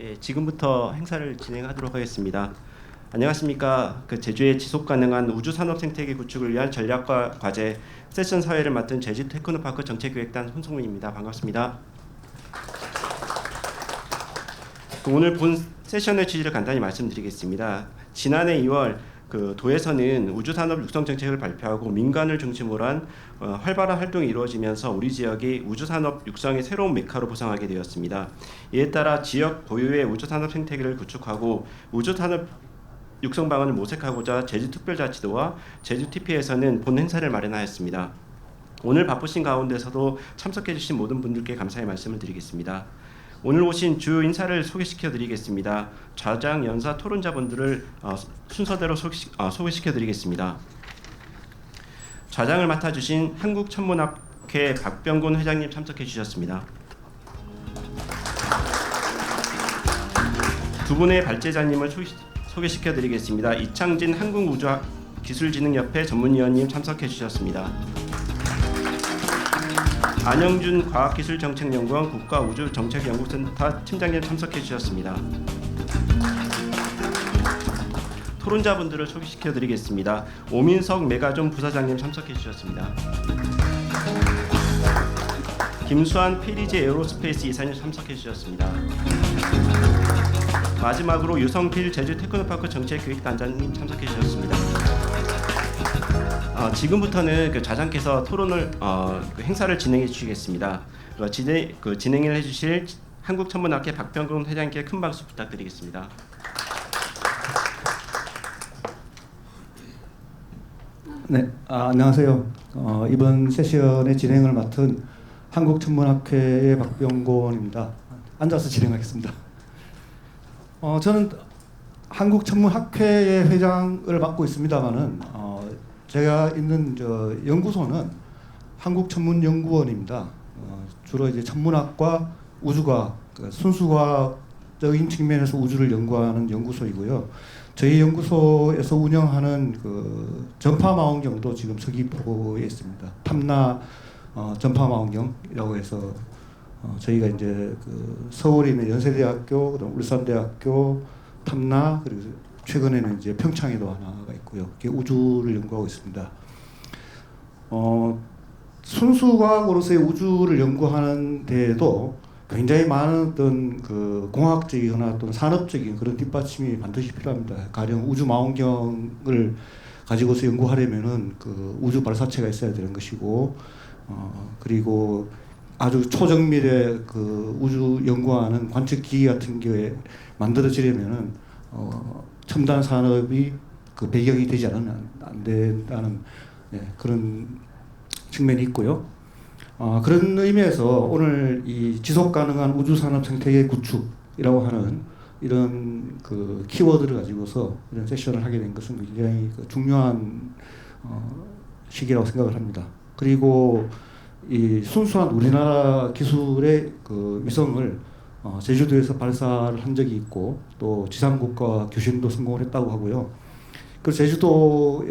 예, 지금부터 행사를 진행하도록 하겠습니다. 안녕하십니까. 제주의 지속 가능한 우주 산업 생태계 구축을 위한 전략과 과제 세션 사회를 맡은 제주 테크노파크 정책기획단 손성문입니다. 반갑습니다. 오늘 본 세션의 취지를 간단히 말씀드리겠습니다. 지난해 2월 도에서는 우주산업 육성 정책을 발표하고 민간을 중심으로 한 활발한 활동이 이루어지면서 우리 지역이 우주산업 육성의 새로운 메카로 부상하게 되었습니다. 이에 따라 지역 고유의 우주산업 생태계를 구축하고 우주산업 육성 방안을 모색하고자 제주특별자치도와 제주TP에서는 본 행사를 마련하였습니다. 오늘 바쁘신 가운데서도 참석해 주신 모든 분들께 감사의 말씀을 드리겠습니다. 오늘 오신 주 인사를 소개시켜 드리겠습니다. 좌장, 연사, 토론자분들을 순서대로 소개시켜 드리겠습니다. 좌장을 맡아주신 한국천문학회 박병곤 회장님 참석해 주셨습니다. 두 분의 발제자님을 소개시켜 드리겠습니다. 이창진 한국우주기술진흥협회 전문위원님 참석해 주셨습니다. 안영준 과학기술정책연구원 국가우주정책연구센터 팀장님 참석해 주셨습니다. 토론자분들을 소개시켜 드리겠습니다. 오민석 메가존 부사장님 참석해 주셨습니다. 김수환 페리제 에어로스페이스 이사님 참석해 주셨습니다. 마지막으로 유성필 제주 테크노파크 정책기획단장님 참석해 주셨습니다. 지금부터는 좌장께서 토론을 행사를 진행해 주시겠습니다. 진행을 해주실 한국천문학회 박병곤 회장님께 큰 박수 부탁드리겠습니다. 네, 안녕하세요. 이번 세션의 진행을 맡은 한국천문학회의 박병곤입니다. 앉아서 진행하겠습니다. 저는 한국천문학회의 회장을 맡고 있습니다만은 제가 있는 연구소는 한국천문연구원입니다. 주로 이제 천문학과 우주과학, 순수과학적인 측면에서 우주를 연구하는 연구소이고요. 저희 연구소에서 운영하는 전파망원경도 지금 서귀포에 있습니다. 탐나 전파망원경이라고 해서 저희가 이제 서울에 있는 연세대학교, 그다음 울산대학교, 탐나, 그리고 최근에는 이제 평창에도 하나가 있고요. 우주를 연구하고 있습니다. 순수과학으로서의 우주를 연구하는 데에도 굉장히 많은 어떤 공학적이거나 또는 산업적인 그런 뒷받침이 반드시 필요합니다. 가령 우주 망원경을 가지고서 연구하려면은 우주 발사체가 있어야 되는 것이고, 그리고 아주 초정밀의 우주 연구하는 관측기기 같은 경우에 만들어지려면은 첨단 산업이 배경이 되지 않으면 안 된다는 그런 측면이 있고요. 그런 의미에서 오늘 이 지속 가능한 우주 산업 생태계 구축이라고 하는 이런 키워드를 가지고서 이런 세션을 하게 된 것은 굉장히 중요한 시기라고 생각을 합니다. 그리고 이 순수한 우리나라 기술의 위성을 제주도에서 발사를 한 적이 있고 또 지상국가 교신도 성공을 했다고 하고요. 그리고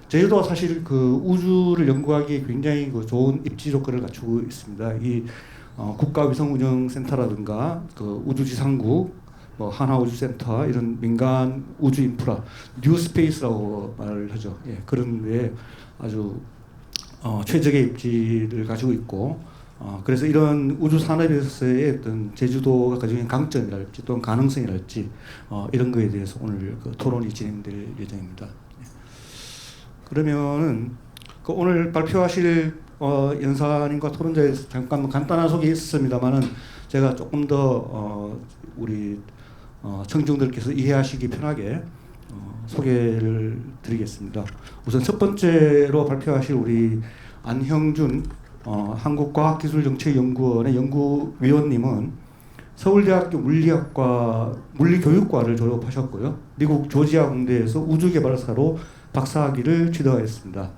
제주도가 사실 우주를 연구하기에 굉장히 좋은 입지 조건을 갖추고 있습니다. 이 국가위성운영센터라든가 우주지상국, 한화우주센터 이런 민간 우주 인프라, 뉴스페이스라고 말을 하죠. 예, 그런 데에 아주 최적의 입지를 가지고 있고. 그래서 이런 우주 산업에서의 어떤 제주도가 가지고 있는 강점이랄지 또는 가능성이랄지 이런 거에 대해서 오늘 토론이 진행될 예정입니다. 그러면은 오늘 발표하실 연사님과 토론자에 대해서 잠깐 간단한 소개 있었습니다만은 제가 조금 더 우리 청중들께서 이해하시기 편하게 소개를 드리겠습니다. 우선 첫 번째로 발표하실 우리 안형준 한국과학기술정책연구원의 연구위원님은 서울대학교 물리교육과를 졸업하셨고요. 미국 조지아 공대에서 우주개발사로 박사학위를 취득하였습니다.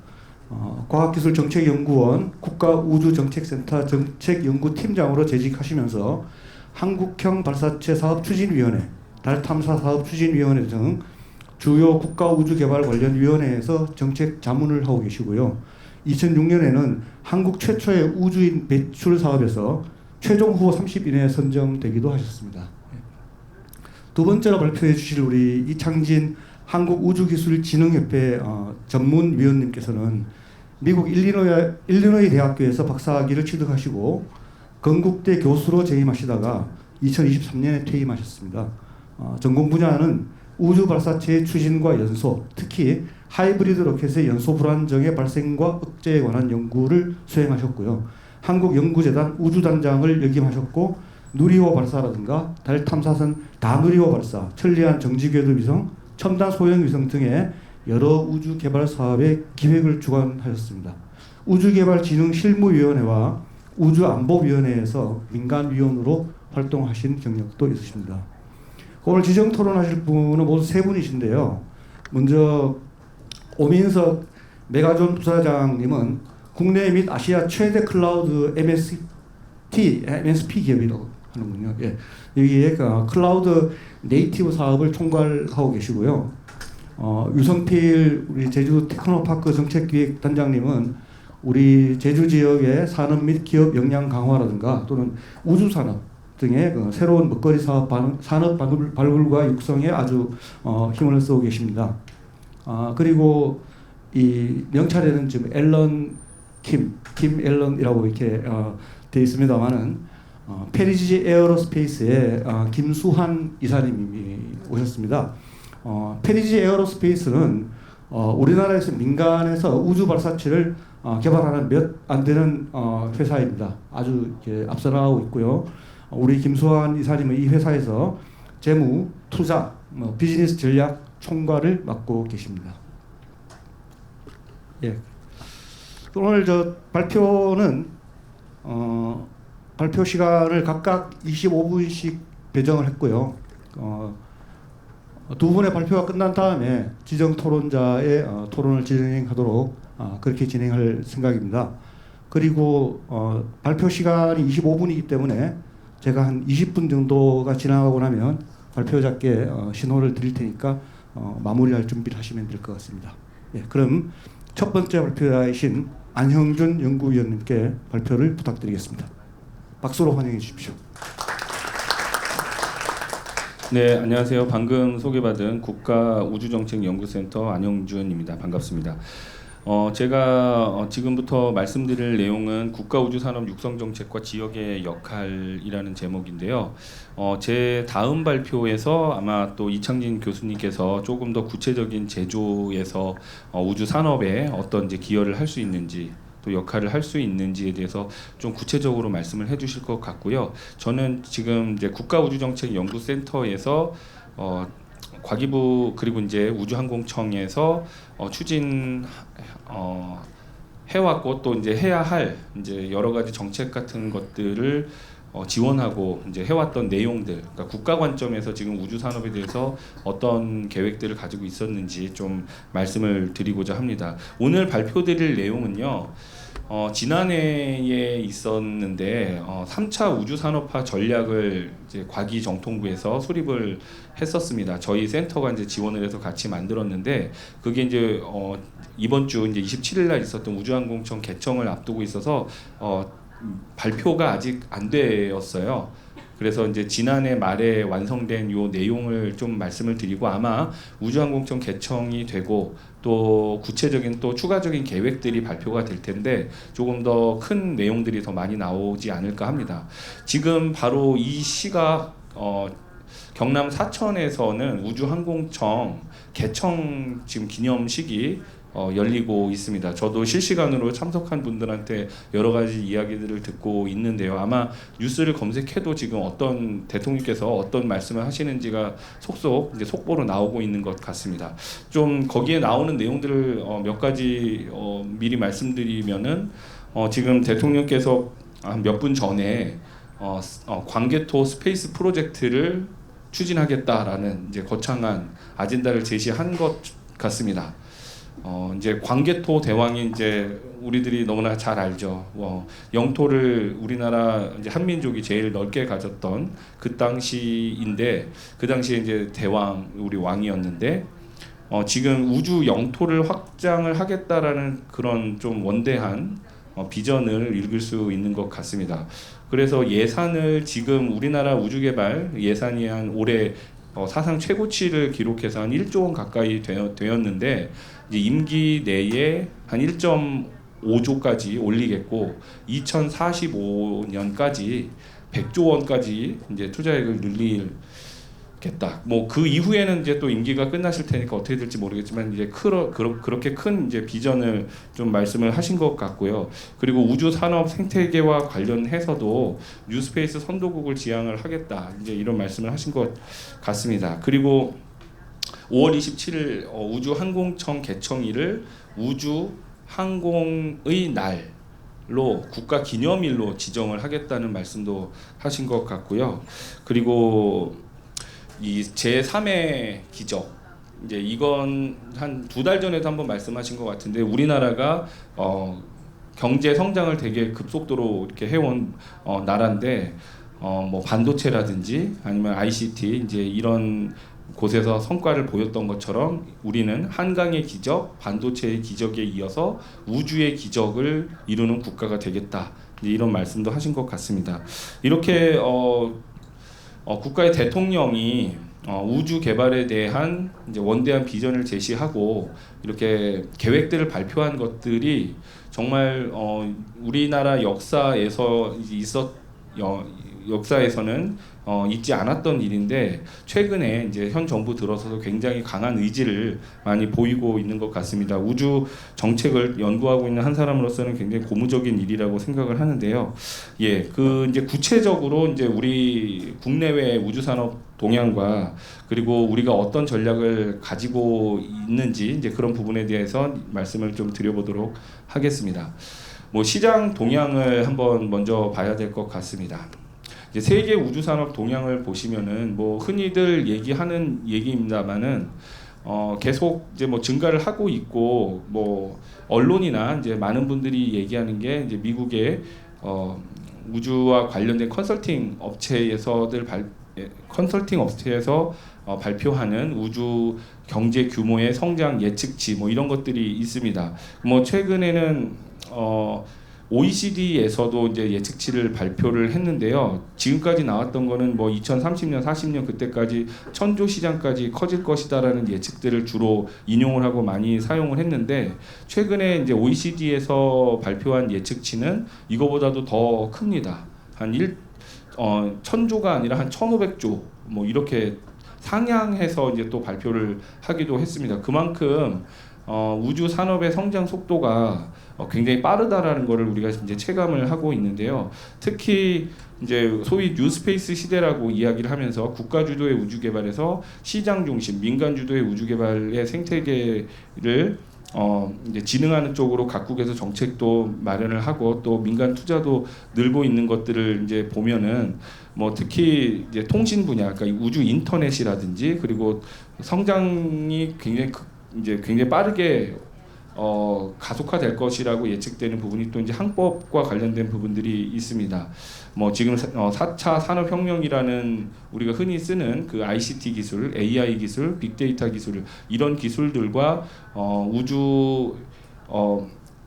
과학기술정책연구원 국가우주정책센터 정책연구팀장으로 재직하시면서 한국형 발사체 사업추진위원회, 달탐사사업추진위원회 등 주요 국가우주개발 관련 위원회에서 정책 자문을 하고 계시고요. 2006년에는 한국 최초의 우주인 배출 사업에서 최종 후보 30 이내에 선정되기도 하셨습니다. 두 번째로 발표해 주실 우리 이창진 한국우주기술진흥협회 전문위원님께서는 미국 일리노이 대학교에서 박사학위를 취득하시고 건국대 교수로 재임하시다가 2023년에 퇴임하셨습니다. 전공 분야는 우주 발사체의 추진과 연소, 특히 하이브리드 로켓의 연소 불안정의 발생과 억제에 관한 연구를 수행하셨고요. 한국연구재단 우주단장을 역임하셨고 누리호 발사라든가 달 탐사선 다누리호 발사, 천리안 정지궤도 위성, 첨단 소형 위성 등의 여러 우주 개발 사업의 기획을 주관하셨습니다. 우주개발진흥실무위원회와 우주안보위원회에서 민간위원으로 활동하신 경력도 있으십니다. 오늘 지정 토론하실 분은 모두 세 분이신데요. 먼저 오민석 메가존 부사장님은 국내 및 아시아 최대 클라우드 MSP 기업이라고 하는군요. 예. 여기에 클라우드 네이티브 사업을 총괄하고 계시고요. 유성필 우리 제주 테크노파크 정책기획단장님은 우리 제주 지역의 산업 및 기업 역량 강화라든가 또는 우주 산업 등의 새로운 먹거리 사업 산업 발굴과 육성에 아주 힘을 쓰고 계십니다. 그리고 이 명찰에는 지금 앨런 김 앨런이라고 이렇게 되어 있습니다만은 페리지 에어로스페이스의 김수환 이사님이 오셨습니다. 페리지 에어로스페이스는 우리나라에서 민간에서 우주 발사체를 개발하는 몇 안 되는 회사입니다. 아주 이렇게 앞서 나가고 있고요. 우리 김수환 이사님은 이 회사에서 재무, 투자, 비즈니스 전략 총괄을 맡고 계십니다. 예. 오늘 발표는 발표 시간을 각각 25분씩 배정을 했고요. 두 분의 발표가 끝난 다음에 지정 토론자의 토론을 진행하도록 그렇게 진행할 생각입니다. 그리고 발표 시간이 25분이기 때문에 제가 한 20분 정도가 지나가고 나면 발표자께 신호를 드릴 테니까 마무리할 준비를 하시면 될 것 같습니다. 예, 그럼 첫 번째 발표자이신 안형준 연구위원님께 발표를 부탁드리겠습니다. 박수로 환영해 주십시오. 네, 안녕하세요. 방금 소개받은 국가우주정책연구센터 안형준입니다. 반갑습니다. 제가 지금부터 말씀드릴 내용은 국가우주산업 육성정책과 지역의 역할이라는 제목인데요. 제 다음 발표에서 아마 또 이창진 교수님께서 조금 더 구체적인 제조에서 우주산업에 어떤 이제 기여를 할 수 있는지 또 역할을 할 수 있는지에 대해서 좀 구체적으로 말씀을 해주실 것 같고요. 저는 지금 이제 국가우주정책연구센터에서 과기부 그리고 이제 우주항공청에서 추진 해왔고 또 이제 해야 할 이제 여러 가지 정책 같은 것들을 지원하고 이제 해왔던 내용들, 그러니까 국가 관점에서 지금 우주 산업에 대해서 어떤 계획들을 가지고 있었는지 좀 말씀을 드리고자 합니다. 오늘 발표드릴 내용은요. 지난해에 있었는데 3차 우주산업화 전략을 이제 과기정통부에서 수립을 했었습니다. 저희 센터가 이제 지원을 해서 같이 만들었는데 그게 이제 이번 주 이제 27일 날 있었던 우주항공청 개청을 앞두고 있어서 발표가 아직 안 되었어요. 그래서 이제 지난해 말에 완성된 요 내용을 좀 말씀을 드리고 아마 우주항공청 개청이 되고 또 구체적인 또 추가적인 계획들이 발표가 될 텐데 조금 더 큰 내용들이 더 많이 나오지 않을까 합니다. 지금 바로 이 시각 경남 사천에서는 우주항공청 개청 지금 기념식이 열리고 있습니다. 저도 실시간으로 참석한 분들한테 여러 가지 이야기들을 듣고 있는데요. 아마 뉴스를 검색해도 지금 어떤 대통령께서 어떤 말씀을 하시는지가 속속 이제 속보로 나오고 있는 것 같습니다. 좀 거기에 나오는 내용들을 몇 가지 미리 말씀드리면은 지금 대통령께서 몇 분 전에 광개토 스페이스 프로젝트를 추진하겠다라는 이제 거창한 아젠다를 제시한 것 같습니다. 이제 광개토 대왕이 이제 우리들이 너무나 잘 알죠. 영토를 우리나라 이제 한민족이 제일 넓게 가졌던 그 당시인데 그 당시에 이제 대왕 우리 왕이었는데 지금 우주 영토를 확장을 하겠다라는 그런 좀 원대한 비전을 읽을 수 있는 것 같습니다. 그래서 예산을 지금 우리나라 우주개발 예산이 한 올해 사상 최고치를 기록해서 한 1조 원 가까이 되었는데 이제 임기 내에 한 1.5조까지 올리겠고 2045년까지 100조 원까지 이제 투자액을 늘리겠다. 뭐 그 이후에는 이제 또 임기가 끝나실 테니까 어떻게 될지 모르겠지만 이제 그렇게 큰 이제 비전을 좀 말씀을 하신 것 같고요. 그리고 우주 산업 생태계와 관련해서도 뉴스페이스 선도국을 지향을 하겠다. 이제 이런 말씀을 하신 것 같습니다. 그리고 5월 27일 우주항공청 개청일을 우주 항공의 날로 국가 기념일로 지정을 하겠다는 말씀도 하신 것 같고요. 그리고 이 제3의 기적, 이제 이건 한 2달 전에도 한번 말씀하신 것 같은데 우리나라가 경제 성장을 되게 급속도로 이렇게 해온 나라인데 뭐 반도체라든지 아니면 ICT 이제 이런 곳에서 성과를 보였던 것처럼 우리는 한강의 기적, 반도체의 기적에 이어서 우주의 기적을 이루는 국가가 되겠다. 이런 말씀도 하신 것 같습니다. 이렇게 국가의 대통령이 우주 개발에 대한 이제 원대한 비전을 제시하고 이렇게 계획들을 발표한 것들이 정말 우리나라 역사에서 역사에서는 있지 않았던 일인데 최근에 이제 현 정부 들어서도 굉장히 강한 의지를 많이 보이고 있는 것 같습니다. 우주 정책을 연구하고 있는 한 사람으로서는 굉장히 고무적인 일이라고 생각을 하는데요. 예, 그 이제 구체적으로 이제 우리 국내외 우주 산업 동향과 그리고 우리가 어떤 전략을 가지고 있는지 이제 그런 부분에 대해서 말씀을 좀 드려보도록 하겠습니다. 뭐 시장 동향을 한번 먼저 봐야 될 것 같습니다. 이제 세계 우주 산업 동향을 보시면은 뭐 흔히들 얘기하는 얘기입니다만은 계속 이제 뭐 증가를 하고 있고 뭐 언론이나 이제 많은 분들이 얘기하는 게 이제 미국의 우주와 관련된 컨설팅 업체에서 발표하는 우주 경제 규모의 성장 예측치 뭐 이런 것들이 있습니다. 뭐 최근에는 OECD에서도 이제 예측치를 발표를 했는데요. 지금까지 나왔던 거는 뭐 2030년, 40년 그때까지 1000조 시장까지 커질 것이다라는 예측들을 주로 인용을 하고 많이 사용을 했는데 최근에 이제 OECD에서 발표한 예측치는 이거보다도 더 큽니다. 한 1000조가 아니라 한 1500조 뭐 이렇게 상향해서 이제 또 발표를 하기도 했습니다. 그만큼 우주 산업의 성장 속도가 굉장히 빠르다라는 것을 우리가 이제 체감을 하고 있는데요. 특히 이제 소위 뉴스페이스 시대라고 이야기를 하면서 국가 주도의 우주 개발에서 시장 중심, 민간 주도의 우주 개발의 생태계를 이제 진흥하는 쪽으로 각국에서 정책도 마련을 하고 또 민간 투자도 늘고 있는 것들을 이제 보면은 뭐 특히 이제 통신 분야, 그러니까 우주 인터넷이라든지 그리고 성장이 굉장히 빠르게 가속화될 것이라고 예측되는 부분이 또 이제 항법과 관련된 부분들이 있습니다. 뭐 지금 4차 산업혁명이라는 우리가 흔히 쓰는 그 ICT 기술, AI 기술, 빅데이터 기술 이런 기술들과 우주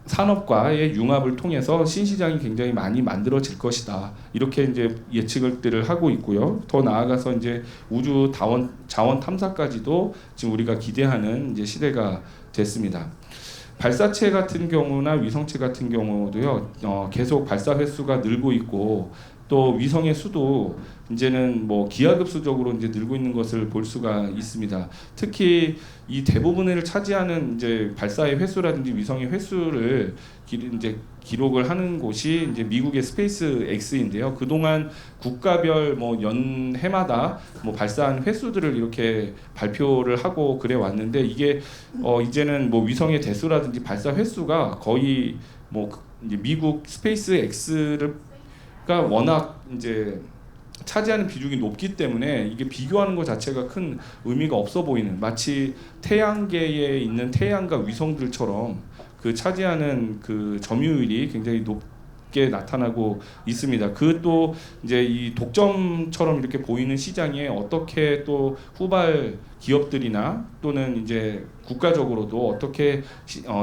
산업과의 융합을 통해서 신시장이 굉장히 많이 만들어질 것이다. 이렇게 이제 예측들을 하고 있고요. 더 나아가서 이제 우주 자원 탐사까지도 지금 우리가 기대하는 이제 시대가 됐습니다. 발사체 같은 경우나 위성체 같은 경우도요. 계속 발사 횟수가 늘고 있고 또 위성의 수도 이제는 뭐 기하급수적으로 이제 늘고 있는 것을 볼 수가 있습니다. 특히 이 대부분을 차지하는 이제 발사의 횟수라든지 위성의 횟수를 이제 기록을 하는 곳이 이제 미국의 스페이스 X인데요. 그동안 국가별 뭐 연해마다 뭐 발사한 횟수들을 이렇게 발표를 하고 그래 왔는데 이게 이제는 뭐 위성의 대수라든지 발사 횟수가 거의 뭐 이제 미국 스페이스 X가 워낙 이제 차지하는 비중이 높기 때문에 이게 비교하는 것 자체가 큰 의미가 없어 보이는, 마치 태양계에 있는 태양과 위성들처럼 그 차지하는 그 점유율이 굉장히 게 나타나고 있습니다. 그 또 이제 이 독점처럼 이렇게 보이는 시장에 어떻게 또 후발 기업들이나 또는 이제 국가적으로도 어떻게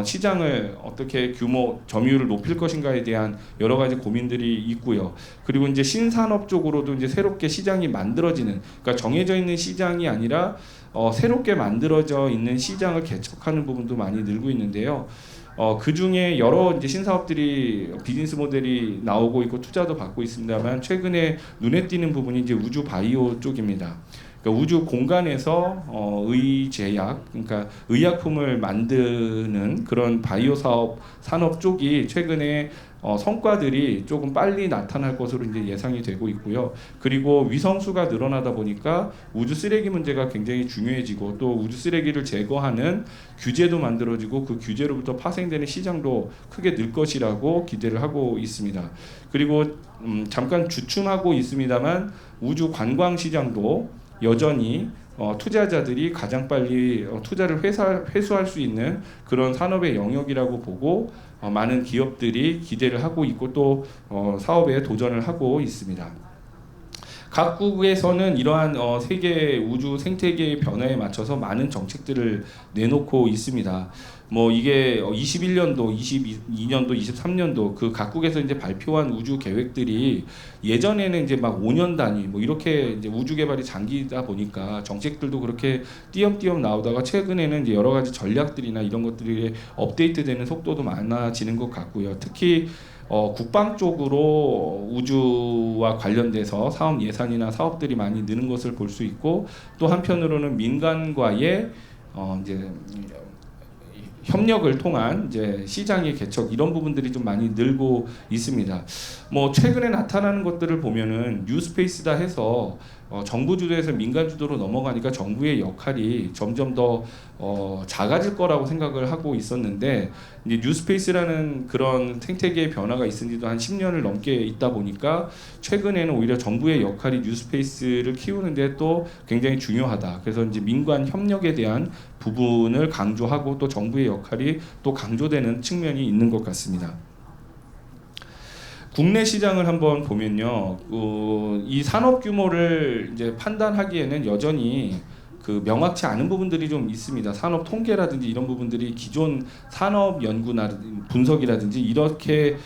시장을 어떻게 규모 점유율을 높일 것인가에 대한 여러 가지 고민들이 있고요. 그리고 이제 신산업 쪽으로도 이제 새롭게 시장이 만들어지는, 그러니까 정해져 있는 시장이 아니라 새롭게 만들어져 있는 시장을 개척하는 부분도 많이 늘고 있는데요. 그 중에 여러 이제 신사업들이 비즈니스 모델이 나오고 있고 투자도 받고 있습니다만 최근에 눈에 띄는 부분이 이제 우주 바이오 쪽입니다. 그러니까 우주 공간에서 의제약, 그러니까 의약품을 만드는 그런 바이오 사업 산업 쪽이 최근에 성과들이 조금 빨리 나타날 것으로 이제 예상이 되고 있고요. 그리고 위성수가 늘어나다 보니까 우주 쓰레기 문제가 굉장히 중요해지고 또 우주 쓰레기를 제거하는 규제도 만들어지고 그 규제로부터 파생되는 시장도 크게 늘 것이라고 기대를 하고 있습니다. 그리고 잠깐 주춤하고 있습니다만 우주 관광 시장도 여전히 투자자들이 가장 빨리 투자를 회수할 수 있는 그런 산업의 영역이라고 보고 많은 기업들이 기대를 하고 있고 또 사업에 도전을 하고 있습니다. 각국에서는 이러한 세계 우주 생태계의 변화에 맞춰서 많은 정책들을 내놓고 있습니다. 뭐 이게 21년도, 22년도, 23년도 그 각국에서 이제 발표한 우주 계획들이 예전에는 이제 막 5년 단위 뭐 이렇게 이제 우주 개발이 장기다 보니까 정책들도 그렇게 띄엄띄엄 나오다가 최근에는 이제 여러 가지 전략들이나 이런 것들이 업데이트되는 속도도 많아지는 것 같고요. 특히 국방 쪽으로 우주와 관련돼서 사업 예산이나 사업들이 많이 느는 것을 볼 수 있고 또 한편으로는 민간과의 이제 협력을 통한 이제 시장의 개척 이런 부분들이 좀 많이 늘고 있습니다. 뭐 최근에 나타나는 것들을 보면은 뉴스페이스다 해서 정부 주도에서 민간 주도로 넘어가니까 정부의 역할이 점점 더 작아질 거라고 생각을 하고 있었는데 이제 뉴스페이스라는 그런 생태계의 변화가 있은 지도 한 10년을 넘게 있다 보니까 최근에는 오히려 정부의 역할이 뉴스페이스를 키우는데 또 굉장히 중요하다. 그래서 이제 민관 협력에 대한 부분을 강조하고 또 정부의 역할이 또 강조되는 측면이 있는 것 같습니다. 국내 시장을 한번 보면요, 이 산업 규모를 이제 판단하기에는 여전히 그 명확치 않은 부분들이 좀 있습니다. 산업 통계라든지 이런 부분들이 기존 산업 연구나 분석이라든지 이렇게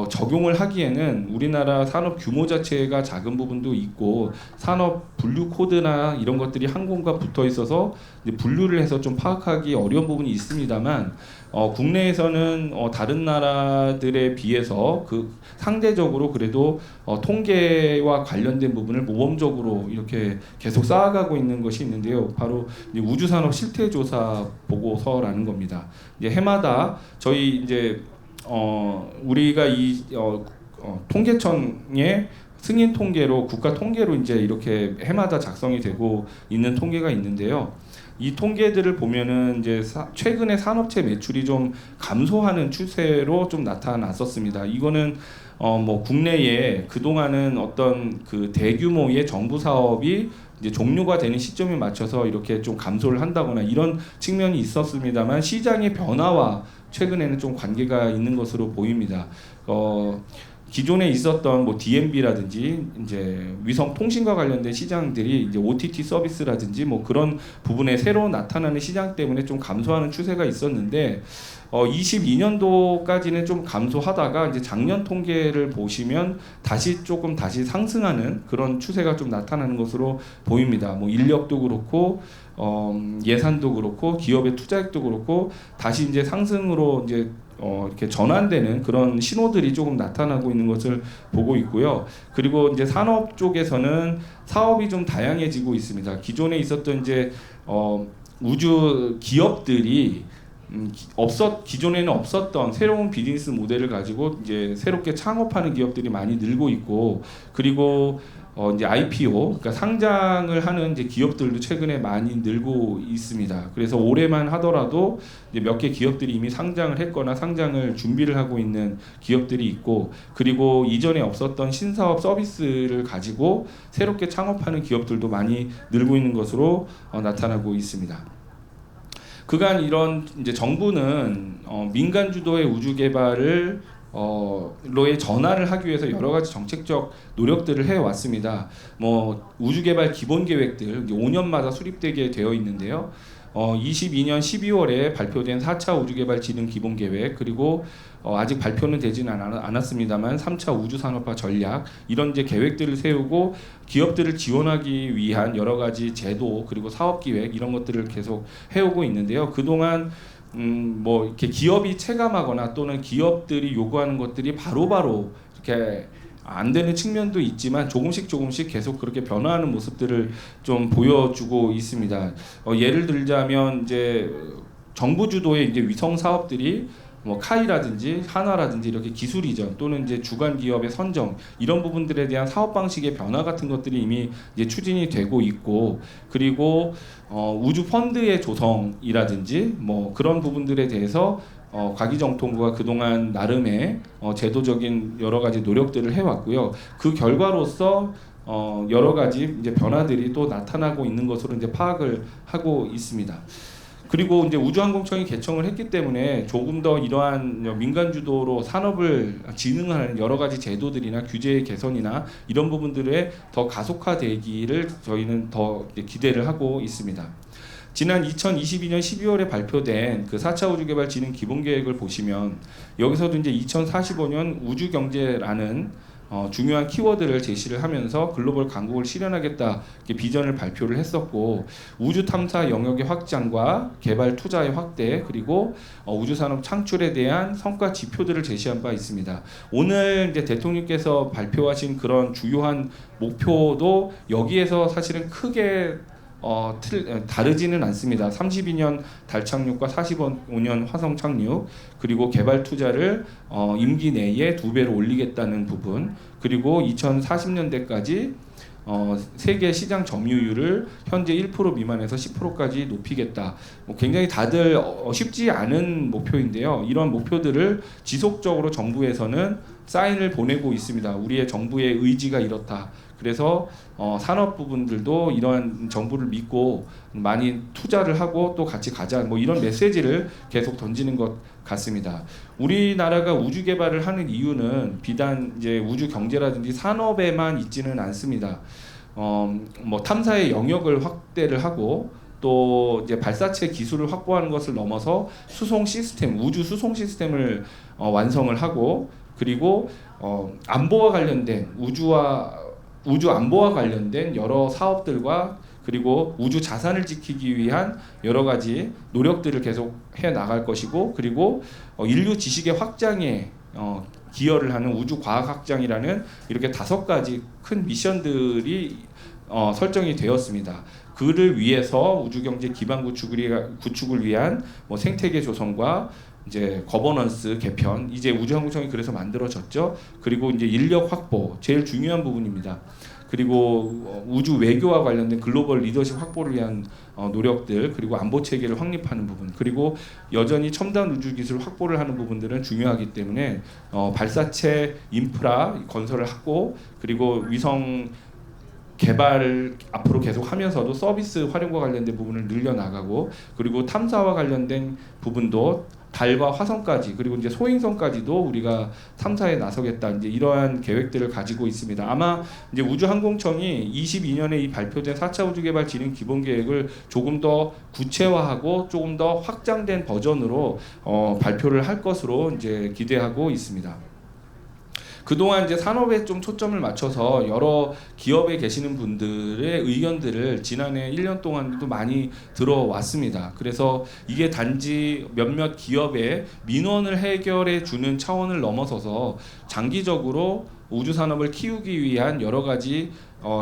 적용을 하기에는 우리나라 산업 규모 자체가 작은 부분도 있고 산업 분류 코드나 이런 것들이 항공과 붙어 있어서 분류를 해서 좀 파악하기 어려운 부분이 있습니다만 국내에서는 다른 나라들에 비해서 그 상대적으로 그래도 통계와 관련된 부분을 모범적으로 이렇게 계속 쌓아가고 있는 것이 있는데요. 바로 이제 우주산업 실태조사 보고서라는 겁니다. 이제 해마다 저희 이제 우리가 이 통계청의 승인 통계로 국가 통계로 이제 이렇게 해마다 작성이 되고 있는 통계가 있는데요. 이 통계들을 보면은 이제 최근에 산업체 매출이 좀 감소하는 추세로 좀 나타났었습니다. 이거는 뭐 국내에 그동안은 어떤 그 대규모의 정부 사업이 이제 종료가 되는 시점에 맞춰서 이렇게 좀 감소를 한다거나 이런 측면이 있었습니다만 시장의 변화와 최근에는 좀 관계가 있는 것으로 보입니다. 기존에 있었던 뭐 DMB라든지 이제 위성 통신과 관련된 시장들이 이제 OTT 서비스라든지 뭐 그런 부분에 새로 나타나는 시장 때문에 좀 감소하는 추세가 있었는데 22년도까지는 좀 감소하다가 이제 작년 통계를 보시면 다시 상승하는 그런 추세가 좀 나타나는 것으로 보입니다. 뭐 인력도 그렇고 예산도 그렇고 기업의 투자액도 그렇고 다시 이제 상승으로 이제 이렇게 전환되는 그런 신호들이 조금 나타나고 있는 것을 보고 있고요. 그리고 이제 산업 쪽에서는 사업이 좀 다양해지고 있습니다. 기존에 있었던 이제 우주 기업들이 기존에는 없었던 새로운 비즈니스 모델을 가지고 이제 새롭게 창업하는 기업들이 많이 늘고 있고 그리고 이제 IPO, 그러니까 상장을 하는 이제 기업들도 최근에 많이 늘고 있습니다. 그래서 올해만 하더라도 이제 몇 개 기업들이 이미 상장을 했거나 상장을 준비를 하고 있는 기업들이 있고, 그리고 이전에 없었던 신사업 서비스를 가지고 새롭게 창업하는 기업들도 많이 늘고 있는 것으로 나타나고 있습니다. 그간 이런 이제 정부는 민간 주도의 우주 개발을 로의 전환을 하기 위해서 여러 가지 정책적 노력들을 해 왔습니다. 뭐 우주 개발 기본 계획들 5년마다 수립되게 되어 있는데요. 22년 12월에 발표된 4차 우주개발 진흥 기본 계획, 그리고 아직 발표는 되지는 않았습니다만 3차 우주 산업화 전략, 이런 이제 계획들을 세우고 기업들을 지원하기 위한 여러 가지 제도 그리고 사업 기획, 이런 것들을 계속 해오고 있는데요. 그동안 뭐 이렇게 기업이 체감하거나 또는 기업들이 요구하는 것들이 바로바로 이렇게 안 되는 측면도 있지만 조금씩 계속 그렇게 변화하는 모습들을 좀 보여주고 있습니다. 예를 들자면 이제 정부 주도의 이제 위성 사업들이 뭐 카이라든지 한화라든지 이렇게 기술 이전 또는 이제 주간 기업의 선정, 이런 부분들에 대한 사업 방식의 변화 같은 것들이 이미 이제 추진이 되고 있고, 그리고 우주 펀드의 조성이라든지 뭐 그런 부분들에 대해서 과기정통부가 그동안 나름의 제도적인 여러 가지 노력들을 해왔고요. 그 결과로서 여러 가지 이제 변화들이 또 나타나고 있는 것으로 이제 파악을 하고 있습니다. 그리고 이제 우주항공청이 개청을 했기 때문에 조금 더 이러한 민간 주도로 산업을 진흥하는 여러 가지 제도들이나 규제의 개선이나 이런 부분들에 더 가속화되기를 저희는 더 기대를 하고 있습니다. 지난 2022년 12월에 발표된 그 4차 우주개발 진흥 기본계획을 보시면 여기서도 이제 2045년 우주경제라는 중요한 키워드를 제시를 하면서 글로벌 강국을 실현하겠다, 이렇게 비전을 발표를 했었고, 우주 탐사 영역의 확장과 개발 투자의 확대, 그리고 우주 산업 창출에 대한 성과 지표들을 제시한 바 있습니다. 오늘 이제 대통령께서 발표하신 그런 주요한 목표도 여기에서 사실은 크게 다르지는 않습니다. 32년 달 착륙과 45년 화성 착륙, 그리고 개발 투자를 임기 내에 2배로 올리겠다는 부분, 그리고 2040년대까지 세계 시장 점유율을 현재 1% 미만에서 10%까지 높이겠다. 굉장히 다들 쉽지 않은 목표인데요. 이런 목표들을 지속적으로 정부에서는 사인을 보내고 있습니다. 우리의 정부의 의지가 이렇다. 그래서 산업 부분들도 이러한 정부를 믿고 많이 투자를 하고 또 같이 가자, 뭐 이런 메시지를 계속 던지는 것 같습니다. 우리나라가 우주 개발을 하는 이유는 비단 이제 우주 경제라든지 산업에만 있지는 않습니다. 뭐 탐사의 영역을 확대를 하고 또 이제 발사체 기술을 확보하는 것을 넘어서 수송 시스템, 우주 수송 시스템을 완성을 하고, 그리고 안보와 관련된 우주 안보와 관련된 여러 사업들과 그리고 우주 자산을 지키기 위한 여러 가지 노력들을 계속 해 나갈 것이고, 그리고 인류 지식의 확장에 기여를 하는 우주 과학 확장이라는 이렇게 5가지 큰 미션들이 설정이 되었습니다. 그를 위해서 우주 경제 기반 구축을 위한 뭐 생태계 조성과 이제 거버넌스 개편, 이제 우주항공청이 그래서 만들어졌죠. 그리고 이제 인력 확보, 제일 중요한 부분입니다. 그리고 우주 외교와 관련된 글로벌 리더십 확보를 위한 노력들, 그리고 안보 체계를 확립하는 부분, 그리고 여전히 첨단 우주 기술 확보를 하는 부분들은 중요하기 때문에 발사체 인프라 건설을 하고, 그리고 위성 개발을 앞으로 계속 하면서도 서비스 활용과 관련된 부분을 늘려나가고, 그리고 탐사와 관련된 부분도 달과 화성까지, 그리고 이제 소행성까지도 우리가 탐사에 나서겠다, 이제 이러한 계획들을 가지고 있습니다. 아마 이제 우주항공청이 22년에 이 발표된 4차 우주개발 진흥 기본 계획을 조금 더 구체화하고 조금 더 확장된 버전으로 발표를 할 것으로 이제 기대하고 있습니다. 그동안 이제 산업에 좀 초점을 맞춰서 여러 기업에 계시는 분들의 의견들을 지난해 1년 동안도 많이 들어왔습니다. 그래서 이게 단지 몇몇 기업의 민원을 해결해 주는 차원을 넘어서서 장기적으로 우주 산업을 키우기 위한 여러 가지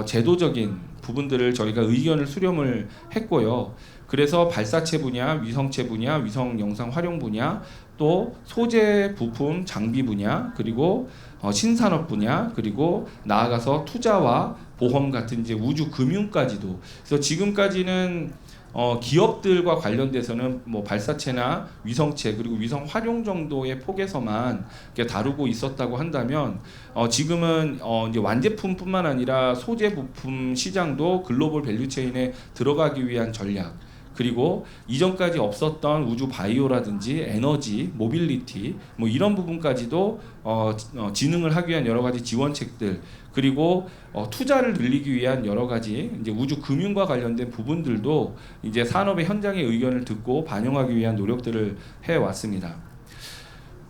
제도적인 부분들을 저희가 의견을 수렴을 했고요. 그래서 발사체 분야, 위성체 분야, 위성 영상 활용 분야, 또 소재 부품 장비 분야, 그리고 신산업 분야, 그리고 나아가서 투자와 보험 같은 이제 우주 금융까지도. 그래서 지금까지는 기업들과 관련돼서는 뭐 발사체나 위성체 그리고 위성 활용 정도의 폭에서만 이렇게 다루고 있었다고 한다면, 지금은 이제 완제품뿐만 아니라 소재 부품 시장도 글로벌 밸류체인에 들어가기 위한 전략, 그리고 이전까지 없었던 우주 바이오라든지 에너지, 모빌리티 뭐 이런 부분까지도 진흥을 하기 위한 여러 가지 지원책들, 그리고 투자를 늘리기 위한 여러 가지 이제 우주 금융과 관련된 부분들도 이제 산업의 현장의 의견을 듣고 반영하기 위한 노력들을 해 왔습니다.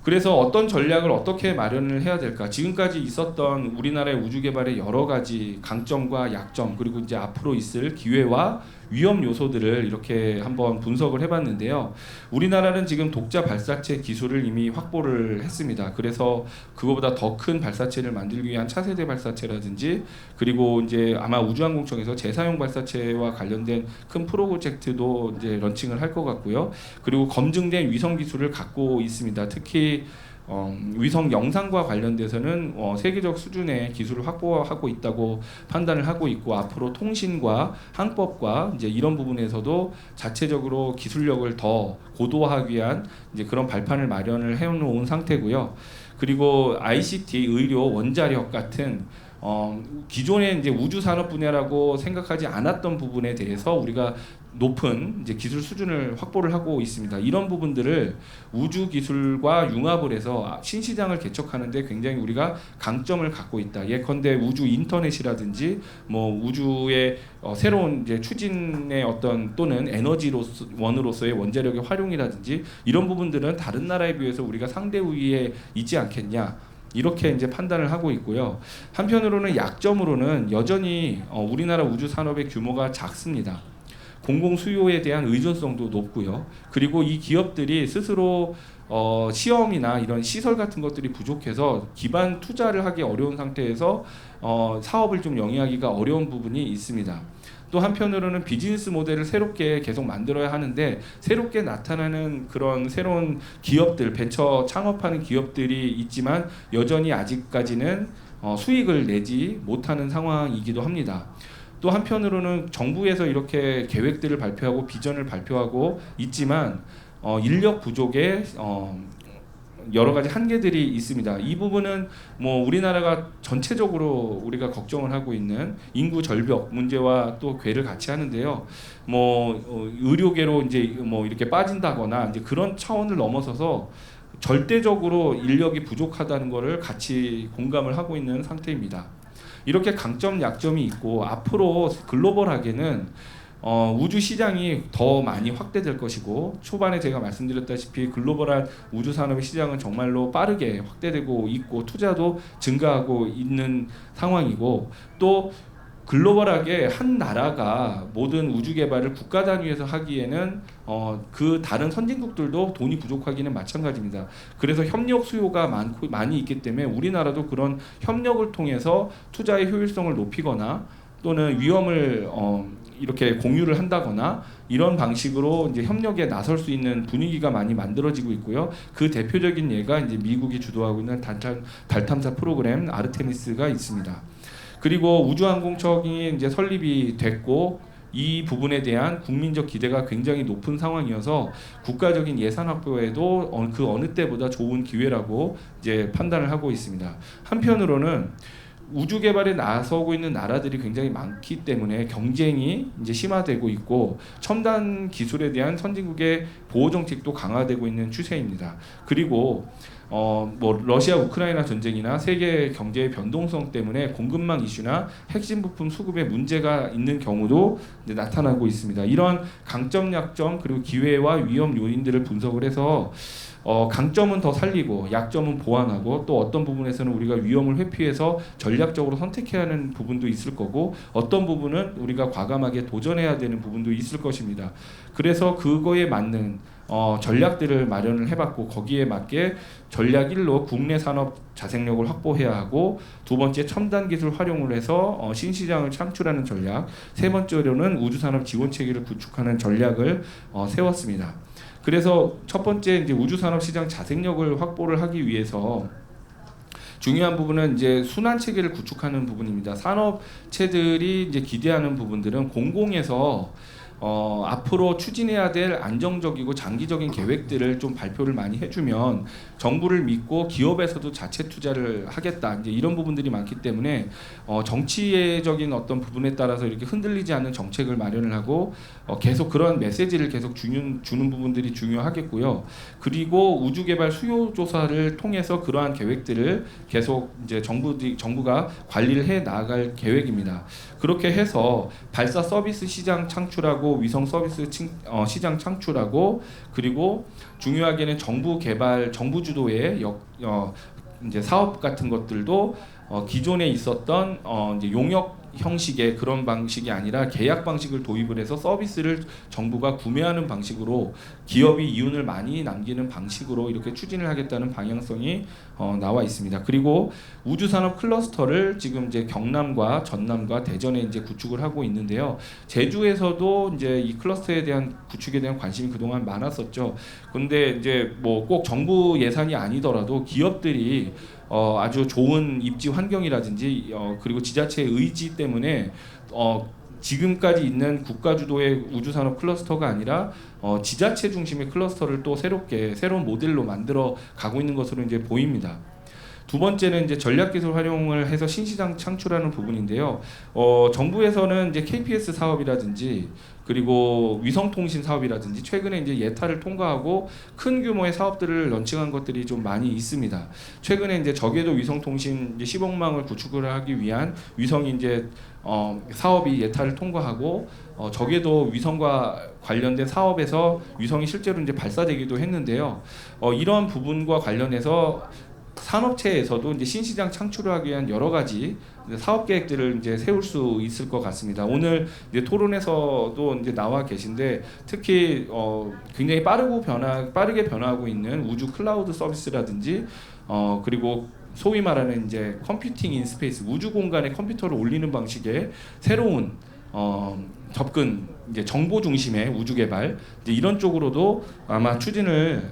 그래서 어떤 전략을 어떻게 마련을 해야 될까? 지금까지 있었던 우리나라의 우주 개발의 여러 가지 강점과 약점, 그리고 이제 앞으로 있을 기회와 위험 요소들을 이렇게 한번 분석을 해봤는데요. 우리나라는 지금 독자 발사체 기술을 이미 확보를 했습니다. 그래서 그거보다 더 큰 발사체를 만들기 위한 차세대 발사체라든지, 그리고 이제 아마 우주항공청에서 재사용 발사체와 관련된 큰 프로젝트도 이제 런칭을 할 것 같고요. 그리고 검증된 위성 기술을 갖고 있습니다. 특히 위성 영상과 관련돼서는 세계적 수준의 기술을 확보하고 있다고 판단을 하고 있고, 앞으로 통신과 항법과 이제 이런 부분에서도 자체적으로 기술력을 더 고도화하기 위한 이제 그런 발판을 마련을 해놓은 상태고요. 그리고 ICT, 의료, 원자력 같은 기존의 이제 우주 산업 분야라고 생각하지 않았던 부분에 대해서 우리가 높은 이제 기술 수준을 확보를 하고 있습니다. 이런 부분들을 우주 기술과 융합을 해서 신시장을 개척하는데 굉장히 우리가 강점을 갖고 있다. 예컨대 우주 인터넷이라든지 뭐 우주의 새로운 이제 추진의 어떤 또는 에너지원으로서의 원자력의 활용이라든지 이런 부분들은 다른 나라에 비해서 우리가 상대 우위에 있지 않겠냐. 이렇게 이제 판단을 하고 있고요. 한편으로는 약점으로는 여전히 우리나라 우주 산업의 규모가 작습니다. 공공 수요에 대한 의존성도 높고요. 그리고 이 기업들이 스스로 시험이나 이런 시설 같은 것들이 부족해서 기반 투자를 하기 어려운 상태에서 사업을 좀 영위하기가 어려운 부분이 있습니다. 또 한편으로는 비즈니스 모델을 새롭게 계속 만들어야 하는데, 새롭게 나타나는 그런 새로운 기업들, 벤처 창업하는 기업들이 있지만 여전히 아직까지는 수익을 내지 못하는 상황이기도 합니다. 또 한편으로는 정부에서 이렇게 계획들을 발표하고 비전을 발표하고 있지만 인력 부족에 여러 가지 한계들이 있습니다. 이 부분은 뭐 우리나라가 전체적으로 우리가 걱정을 하고 있는 인구 절벽 문제와 또 궤를 같이 하는데요. 뭐 의료계로 이제 뭐 이렇게 빠진다거나 이제 그런 차원을 넘어서서 절대적으로 인력이 부족하다는 것을 같이 공감을 하고 있는 상태입니다. 이렇게 강점 약점이 있고, 앞으로 글로벌하게는 우주 시장이 더 많이 확대될 것이고, 초반에 제가 말씀드렸다시피 글로벌한 우주 산업의 시장은 정말로 빠르게 확대되고 있고 투자도 증가하고 있는 상황이고, 또 글로벌하게 한 나라가 모든 우주 개발을 국가 단위에서 하기에는 그 다른 선진국들도 돈이 부족하기는 마찬가지입니다. 그래서 협력 수요가 많이 있기 때문에 우리나라도 그런 협력을 통해서 투자의 효율성을 높이거나 또는 위험을 이렇게 공유를 한다거나 이런 방식으로 이제 협력에 나설 수 있는 분위기가 많이 만들어지고 있고요. 그 대표적인 예가 이제 미국이 주도하고 있는 달 탐사 프로그램 아르테미스가 있습니다. 그리고 우주항공청이 이제 설립이 됐고, 이 부분에 대한 국민적 기대가 굉장히 높은 상황이어서 국가적인 예산 확보에도 그 어느 때보다 좋은 기회라고 이제 판단을 하고 있습니다. 한편으로는 우주 개발에 나서고 있는 나라들이 굉장히 많기 때문에 경쟁이 이제 심화되고 있고, 첨단 기술에 대한 선진국의 보호 정책도 강화되고 있는 추세입니다. 그리고 뭐 러시아 우크라이나 전쟁이나 세계 경제의 변동성 때문에 공급망 이슈나 핵심 부품 수급에 문제가 있는 경우도 이제 나타나고 있습니다. 이런 강점 약점 그리고 기회와 위험 요인들을 분석을 해서 강점은 더 살리고 약점은 보완하고, 또 어떤 부분에서는 우리가 위험을 회피해서 전략적으로 선택해야 하는 부분도 있을 거고, 어떤 부분은 우리가 과감하게 도전해야 되는 부분도 있을 것입니다. 그래서 그거에 맞는 전략들을 마련을 해봤고, 거기에 맞게 전략 1로 국내 산업 자생력을 확보해야 하고, 두 번째 첨단 기술 활용을 해서 신시장을 창출하는 전략, 세 번째로는 우주산업 지원 체계를 구축하는 전략을 세웠습니다. 그래서 첫 번째 이제 우주산업 시장 자생력을 확보를 하기 위해서 중요한 부분은 이제 순환 체계를 구축하는 부분입니다. 산업체들이 이제 기대하는 부분들은 공공에서 앞으로 추진해야 될 안정적이고 장기적인 계획들을 좀 발표를 많이 해주면 정부를 믿고 기업에서도 자체 투자를 하겠다. 이제 이런 부분들이 많기 때문에 정치적인 어떤 부분에 따라서 이렇게 흔들리지 않는 정책을 마련을 하고 계속 그런 메시지를 계속 주는 부분들이 중요하겠고요. 그리고 우주개발 수요 조사를 통해서 그러한 계획들을 계속 이제 정부가 관리를 해 나갈 계획입니다. 그렇게 해서 발사 서비스 시장 창출하고 위성 서비스 시장 창출하고 그리고 중요하게는 정부 개발, 정부 주도의 이제 사업 같은 것들도 기존에 있었던 이제 용역 형식의 그런 방식이 아니라 계약 방식을 도입을 해서 서비스를 정부가 구매하는 방식으로 기업이 이윤을 많이 남기는 방식으로 이렇게 추진을 하겠다는 방향성이 나와 있습니다. 그리고 우주산업 클러스터를 지금 이제 경남과 전남과 대전에 이제 구축을 하고 있는데요. 제주에서도 이제 이 클러스터에 대한 구축에 대한 관심이 그동안 많았었죠. 근데 이제 뭐 꼭 정부 예산이 아니더라도 기업들이 아주 좋은 입지 환경이라든지 그리고 지자체의 의지 때문에 지금까지 있는 국가 주도의 우주산업 클러스터가 아니라 지자체 중심의 클러스터를 또 새로운 모델로 만들어 가고 있는 것으로 이제 보입니다. 두 번째는 이제 전략기술 활용을 해서 신시장 창출하는 부분인데요. 정부에서는 이제 KPS 사업이라든지 그리고 위성통신 사업이라든지 최근에 이제 예타를 통과하고 큰 규모의 사업들을 런칭한 것들이 좀 많이 있습니다. 최근에 이제 저궤도 위성통신 이제 시범망을 구축을 하기 위한 위성이 이제 사업이 예타를 통과하고 저궤도 위성과 관련된 사업에서 위성이 실제로 이제 발사되기도 했는데요. 이런 부분과 관련해서 산업체에서도 이제 신시장 창출을 하기 위한 여러 가지 사업 계획들을 이제 세울 수 있을 것 같습니다. 오늘 이제 토론에서도 이제 나와 계신데 특히 굉장히 빠르게 변화하고 있는 우주 클라우드 서비스라든지 그리고 소위 말하는 이제 컴퓨팅 인 스페이스 우주 공간에 컴퓨터를 올리는 방식의 새로운 접근 이제 정보 중심의 우주 개발 이제 이런 쪽으로도 아마 추진을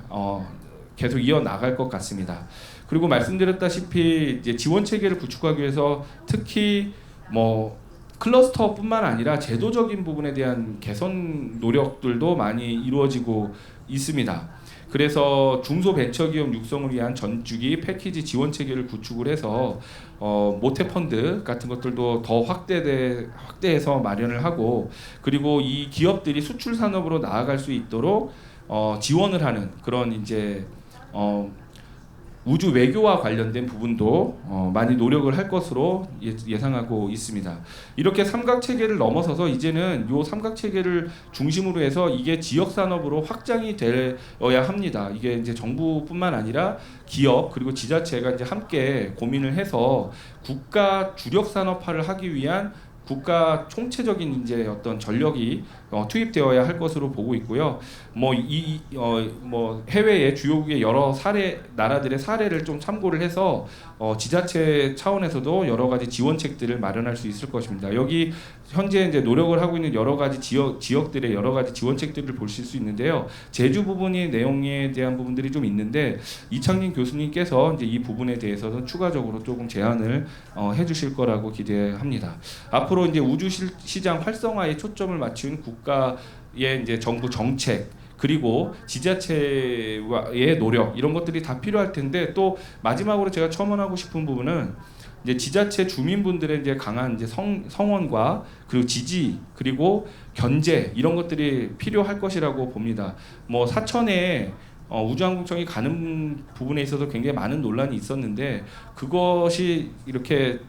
계속 이어 나갈 것 같습니다. 그리고 말씀드렸다시피 이제 지원 체계를 구축하기 위해서 특히 뭐 클러스터뿐만 아니라 제도적인 부분에 대한 개선 노력들도 많이 이루어지고 있습니다. 그래서 중소벤처기업 육성을 위한 전주기 패키지 지원 체계를 구축을 해서 모태 펀드 같은 것들도 더 확대해서 마련을 하고 그리고 이 기업들이 수출 산업으로 나아갈 수 있도록 지원을 하는 그런 이제 우주 외교와 관련된 부분도 많이 노력을 할 것으로 예상하고 있습니다. 이렇게 삼각 체계를 넘어서서 이제는 요 삼각 체계를 중심으로 해서 이게 지역 산업으로 확장이 되어야 합니다. 이게 이제 정부뿐만 아니라 기업 그리고 지자체가 이제 함께 고민을 해서 국가 주력 산업화를 하기 위한 국가 총체적인 이제 어떤 전력이 투입되어야 할 것으로 보고 있고요. 뭐 해외의 주요국의 여러 나라들의 사례를 좀 참고를 해서 지자체 차원에서도 여러 가지 지원책들을 마련할 수 있을 것입니다. 여기 현재 이제 노력을 하고 있는 여러 가지 지역들의 여러 가지 지원책들을 보실 수 있는데요. 제주 부분의 내용에 대한 부분들이 좀 있는데 이창진 교수님께서 이제 이 부분에 대해서는 추가적으로 조금 제안을 해주실 거라고 기대합니다. 앞으로 이제 우주 시장 활성화에 초점을 맞춘 국가의 이제 정부 정책 그리고 지자체와의 노력 이런 것들이 다 필요할 텐데 또 마지막으로 제가 첨언하고 싶은 부분은 이제 지자체 주민분들의 이제 강한 이제 성원과 그리고 지지 그리고 견제 이런 것들이 필요할 것이라고 봅니다. 뭐 사천에 우주항공청이 가는 부분에 있어서 굉장히 많은 논란이 있었는데 그것이 이렇게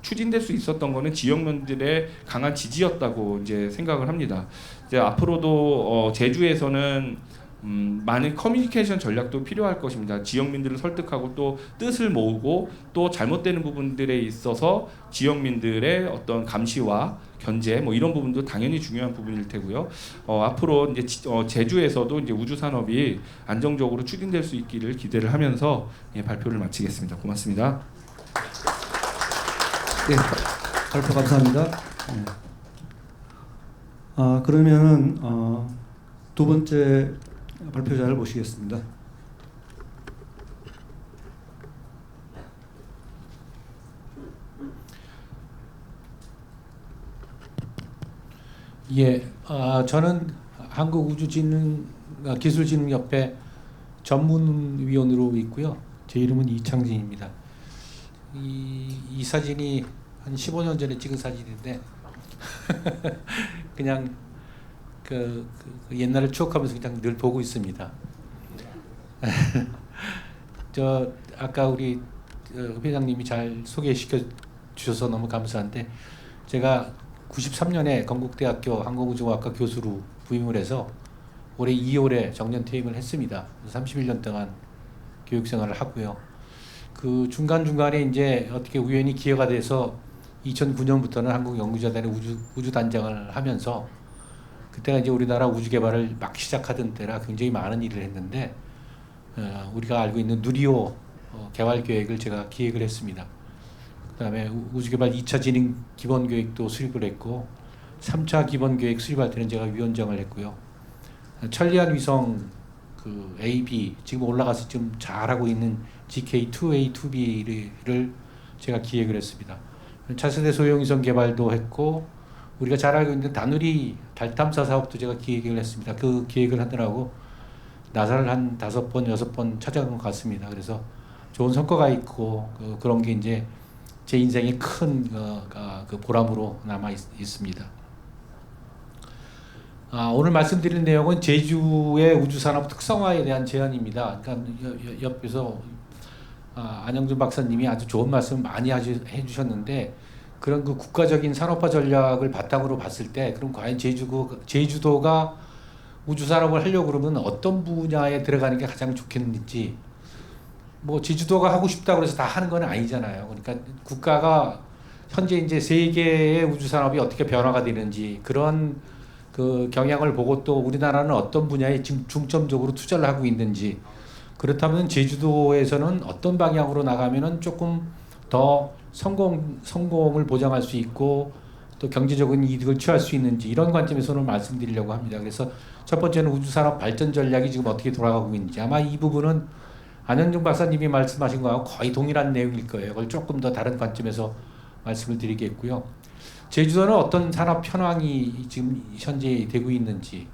추진될 수 있었던 거는 지역민들의 강한 지지였다고 이제 생각을 합니다. 이제 앞으로도 제주에서는 많은 커뮤니케이션 전략도 필요할 것입니다. 지역민들을 설득하고 또 뜻을 모으고 또 잘못되는 부분들에 있어서 지역민들의 어떤 감시와 견제 뭐 이런 부분도 당연히 중요한 부분일 테고요. 앞으로 이제 제주에서도 이제 우주 산업이 안정적으로 추진될 수 있기를 기대를 하면서 발표를 마치겠습니다. 고맙습니다. 네, 발표 감사합니다. 네. 그러면은 두 번째 발표자를 모시겠습니다. 예, 저는 한국우주기술진흥협회 전문위원으로 있고요. 제 이름은 이창진입니다. 이 사진이 한 15년 전에 찍은 사진인데 그냥 그 옛날을 추억하면서 그냥 늘 보고 있습니다. 저 아까 우리 회장님이 잘 소개시켜 주셔서 너무 감사한데, 제가 93년에 건국대학교 항공우주학과 교수로 부임을 해서 올해 2월에 정년 퇴임을 했습니다. 31년 동안 교육 생활을 하고요. 그 중간중간에 이제 어떻게 우연히 기회가 돼서 2009년부터는 한국연구자단의 우주단장을 하면서, 그때가 이제 우리나라 우주 개발을 막 시작하던 때라 굉장히 많은 일을 했는데, 우리가 알고 있는 누리호 개발 계획을 제가 기획을 했습니다. 그다음에 우주개발 2차 진행 기본계획도 수립을 했고, 3차 기본계획 수립할 때는 제가 위원장을 했고요. 천리안 위성 그 A/B 지금 올라가서 좀 잘하고 있는 GK2A, 2B를 제가 기획을 했습니다. 차세대 소형위성 개발도 했고, 우리가 잘 알고 있는 다누리 달 탐사 사업도 제가 기획을 했습니다. 그 기획을 하느라고 나사를 한 5번, 6번 찾아간 것 같습니다. 그래서 좋은 성과가 있고, 그런 게 이제 제 인생의 큰 그 보람으로 남아 있습니다. 오늘 말씀드릴 내용은 제주의 우주산업 특성화에 대한 제안입니다. 그러니까 옆에서 안영준 박사님이 아주 좋은 말씀 많이 해주셨는데, 그런 그 국가적인 산업화 전략을 바탕으로 봤을 때, 그럼 과연 제주도가 우주산업을 하려고 그러면 어떤 분야에 들어가는 게 가장 좋겠는지, 뭐 제주도가 하고 싶다고 해서 다 하는 건 아니잖아요. 그러니까 국가가 현재 이제 세계의 우주산업이 어떻게 변화가 되는지, 그런 그 경향을 보고, 또 우리나라는 어떤 분야에 지금 중점적으로 투자를 하고 있는지, 그렇다면 제주도에서는 어떤 방향으로 나가면은 조금 더 성공을 보장할 수 있고 또 경제적인 이득을 취할 수 있는지, 이런 관점에서 오늘 말씀드리려고 합니다. 그래서 첫 번째는 우주산업 발전 전략이 지금 어떻게 돌아가고 있는지, 아마 이 부분은 안영준 박사님이 말씀하신 거하고 거의 동일한 내용일 거예요. 그걸 조금 더 다른 관점에서 말씀을 드리겠고요. 제주도는 어떤 산업 현황이 지금 현재 되고 있는지,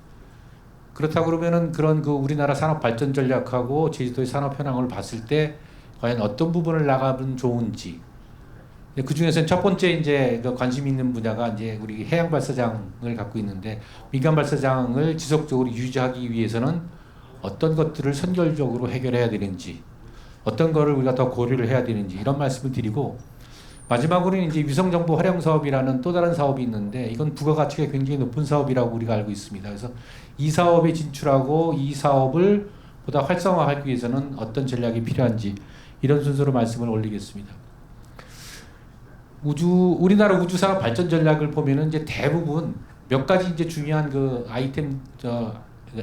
그렇다고 그러면은 그런 그 우리나라 산업 발전 전략하고 제주도의 산업 현황을 봤을 때 과연 어떤 부분을 나가면 좋은지, 그 중에서는 첫 번째 이제 관심 있는 분야가 이제 우리 해양 발사장을 갖고 있는데, 민간 발사장을 지속적으로 유지하기 위해서는 어떤 것들을 선결적으로 해결해야 되는지, 어떤 거를 우리가 더 고려를 해야 되는지, 이런 말씀을 드리고, 마지막으로는 이제 위성정보 활용 사업이라는 또 다른 사업이 있는데, 이건 부가가치가 굉장히 높은 사업이라고 우리가 알고 있습니다. 그래서 이 사업에 진출하고 이 사업을 보다 활성화하기 위해서는 어떤 전략이 필요한지, 이런 순서로 말씀을 올리겠습니다. 우리나라 우주산업 발전 전략을 보면은 이제 대부분 몇 가지 이제 중요한 그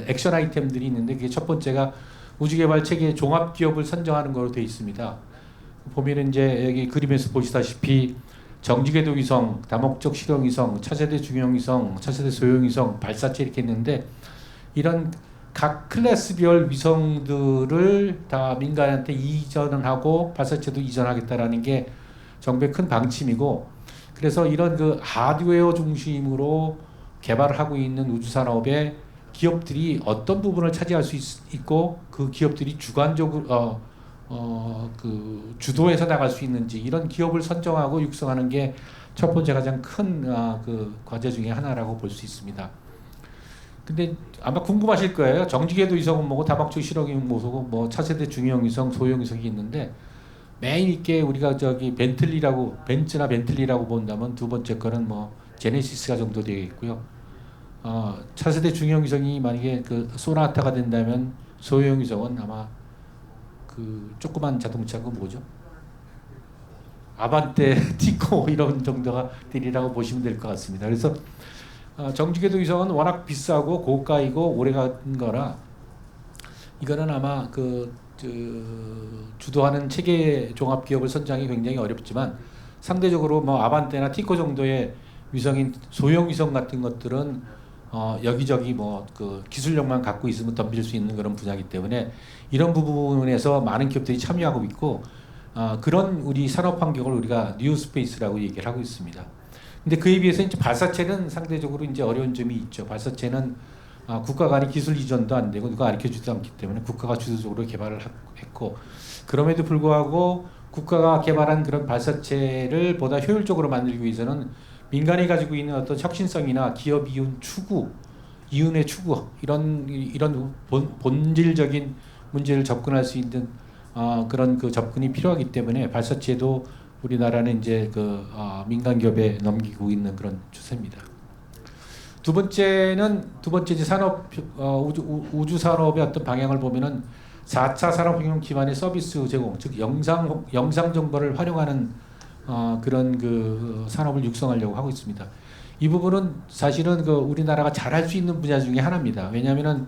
액션 아이템들이 있는데, 그게 첫 번째가 우주개발 체계 종합 기업을 선정하는 거로 되어 있습니다. 보면은 이제 여기 그림에서 보시다시피 정지궤도 위성, 다목적 실용 위성, 차세대 중형 위성, 차세대 소형 위성, 발사체 이렇게 있는데, 이런 각 클래스별 위성들을 다 민간한테 이전을 하고 발사체도 이전하겠다라는 게 정부의 큰 방침이고, 그래서 이런 그 하드웨어 중심으로 개발을 하고 있는 우주산업의 기업들이 어떤 부분을 차지할 수 있고, 그 기업들이 주관적으로 그 주도해서 나갈 수 있는지, 이런 기업을 선정하고 육성하는 게 첫 번째 가장 큰 그 과제 중에 하나라고 볼 수 있습니다. 근데 아마 궁금하실 거예요. 정지궤도 위성은 뭐고, 다목적 실용은 뭐고, 뭐 차세대 중형 위성, 소형 위성이 있는데, 메인 있게 우리가 저기 벤츠나 벤틀리라고 본다면 두 번째 거는 뭐 제네시스가 정도 되어 있고요. 차세대 중형 위성이 만약에 그 소나타가 된다면, 소형 위성은 아마 그 조그만 자동차가 뭐죠? 아반떼, 티코 이런 정도가 되리라고 보시면 될 것 같습니다. 그래서 정지궤도 위성은 워낙 비싸고 고가이고 오래간 거라, 이거는 아마 주도하는 체계 종합 기업을 선정하기 굉장히 어렵지만, 상대적으로 뭐 아반떼나 티코 정도의 위성인 소형 위성 같은 것들은 여기저기 뭐 그 기술력만 갖고 있으면 덤빌 수 있는 그런 분야이기 때문에, 이런 부분에서 많은 기업들이 참여하고 있고, 그런 우리 산업 환경을 우리가 뉴 스페이스라고 얘기를 하고 있습니다. 근데 그에 비해서 이제 발사체는 상대적으로 이제 어려운 점이 있죠. 발사체는 국가 간의 기술 이전도 안 되고 누가 가르쳐주지도 않기 때문에 국가가 주도적으로 개발을 했고, 그럼에도 불구하고 국가가 개발한 그런 발사체를 보다 효율적으로 만들기 위해서는 민간이 가지고 있는 어떤 혁신성이나 기업 이윤의 추구 이런 본질적인 문제를 접근할 수 있는 그런 그 접근이 필요하기 때문에 발사체도 우리나라는 이제 민간 기업에 넘기고 있는 그런 추세입니다. 두 번째 이제 산업 우주 산업의 어떤 방향을 보면은 4차 산업혁명 기반의 서비스 제공, 즉 영상 정보를 활용하는 그런 그 산업을 육성하려고 하고 있습니다. 이 부분은 사실은 우리나라가 잘할 수 있는 분야 중에 하나입니다. 왜냐하면은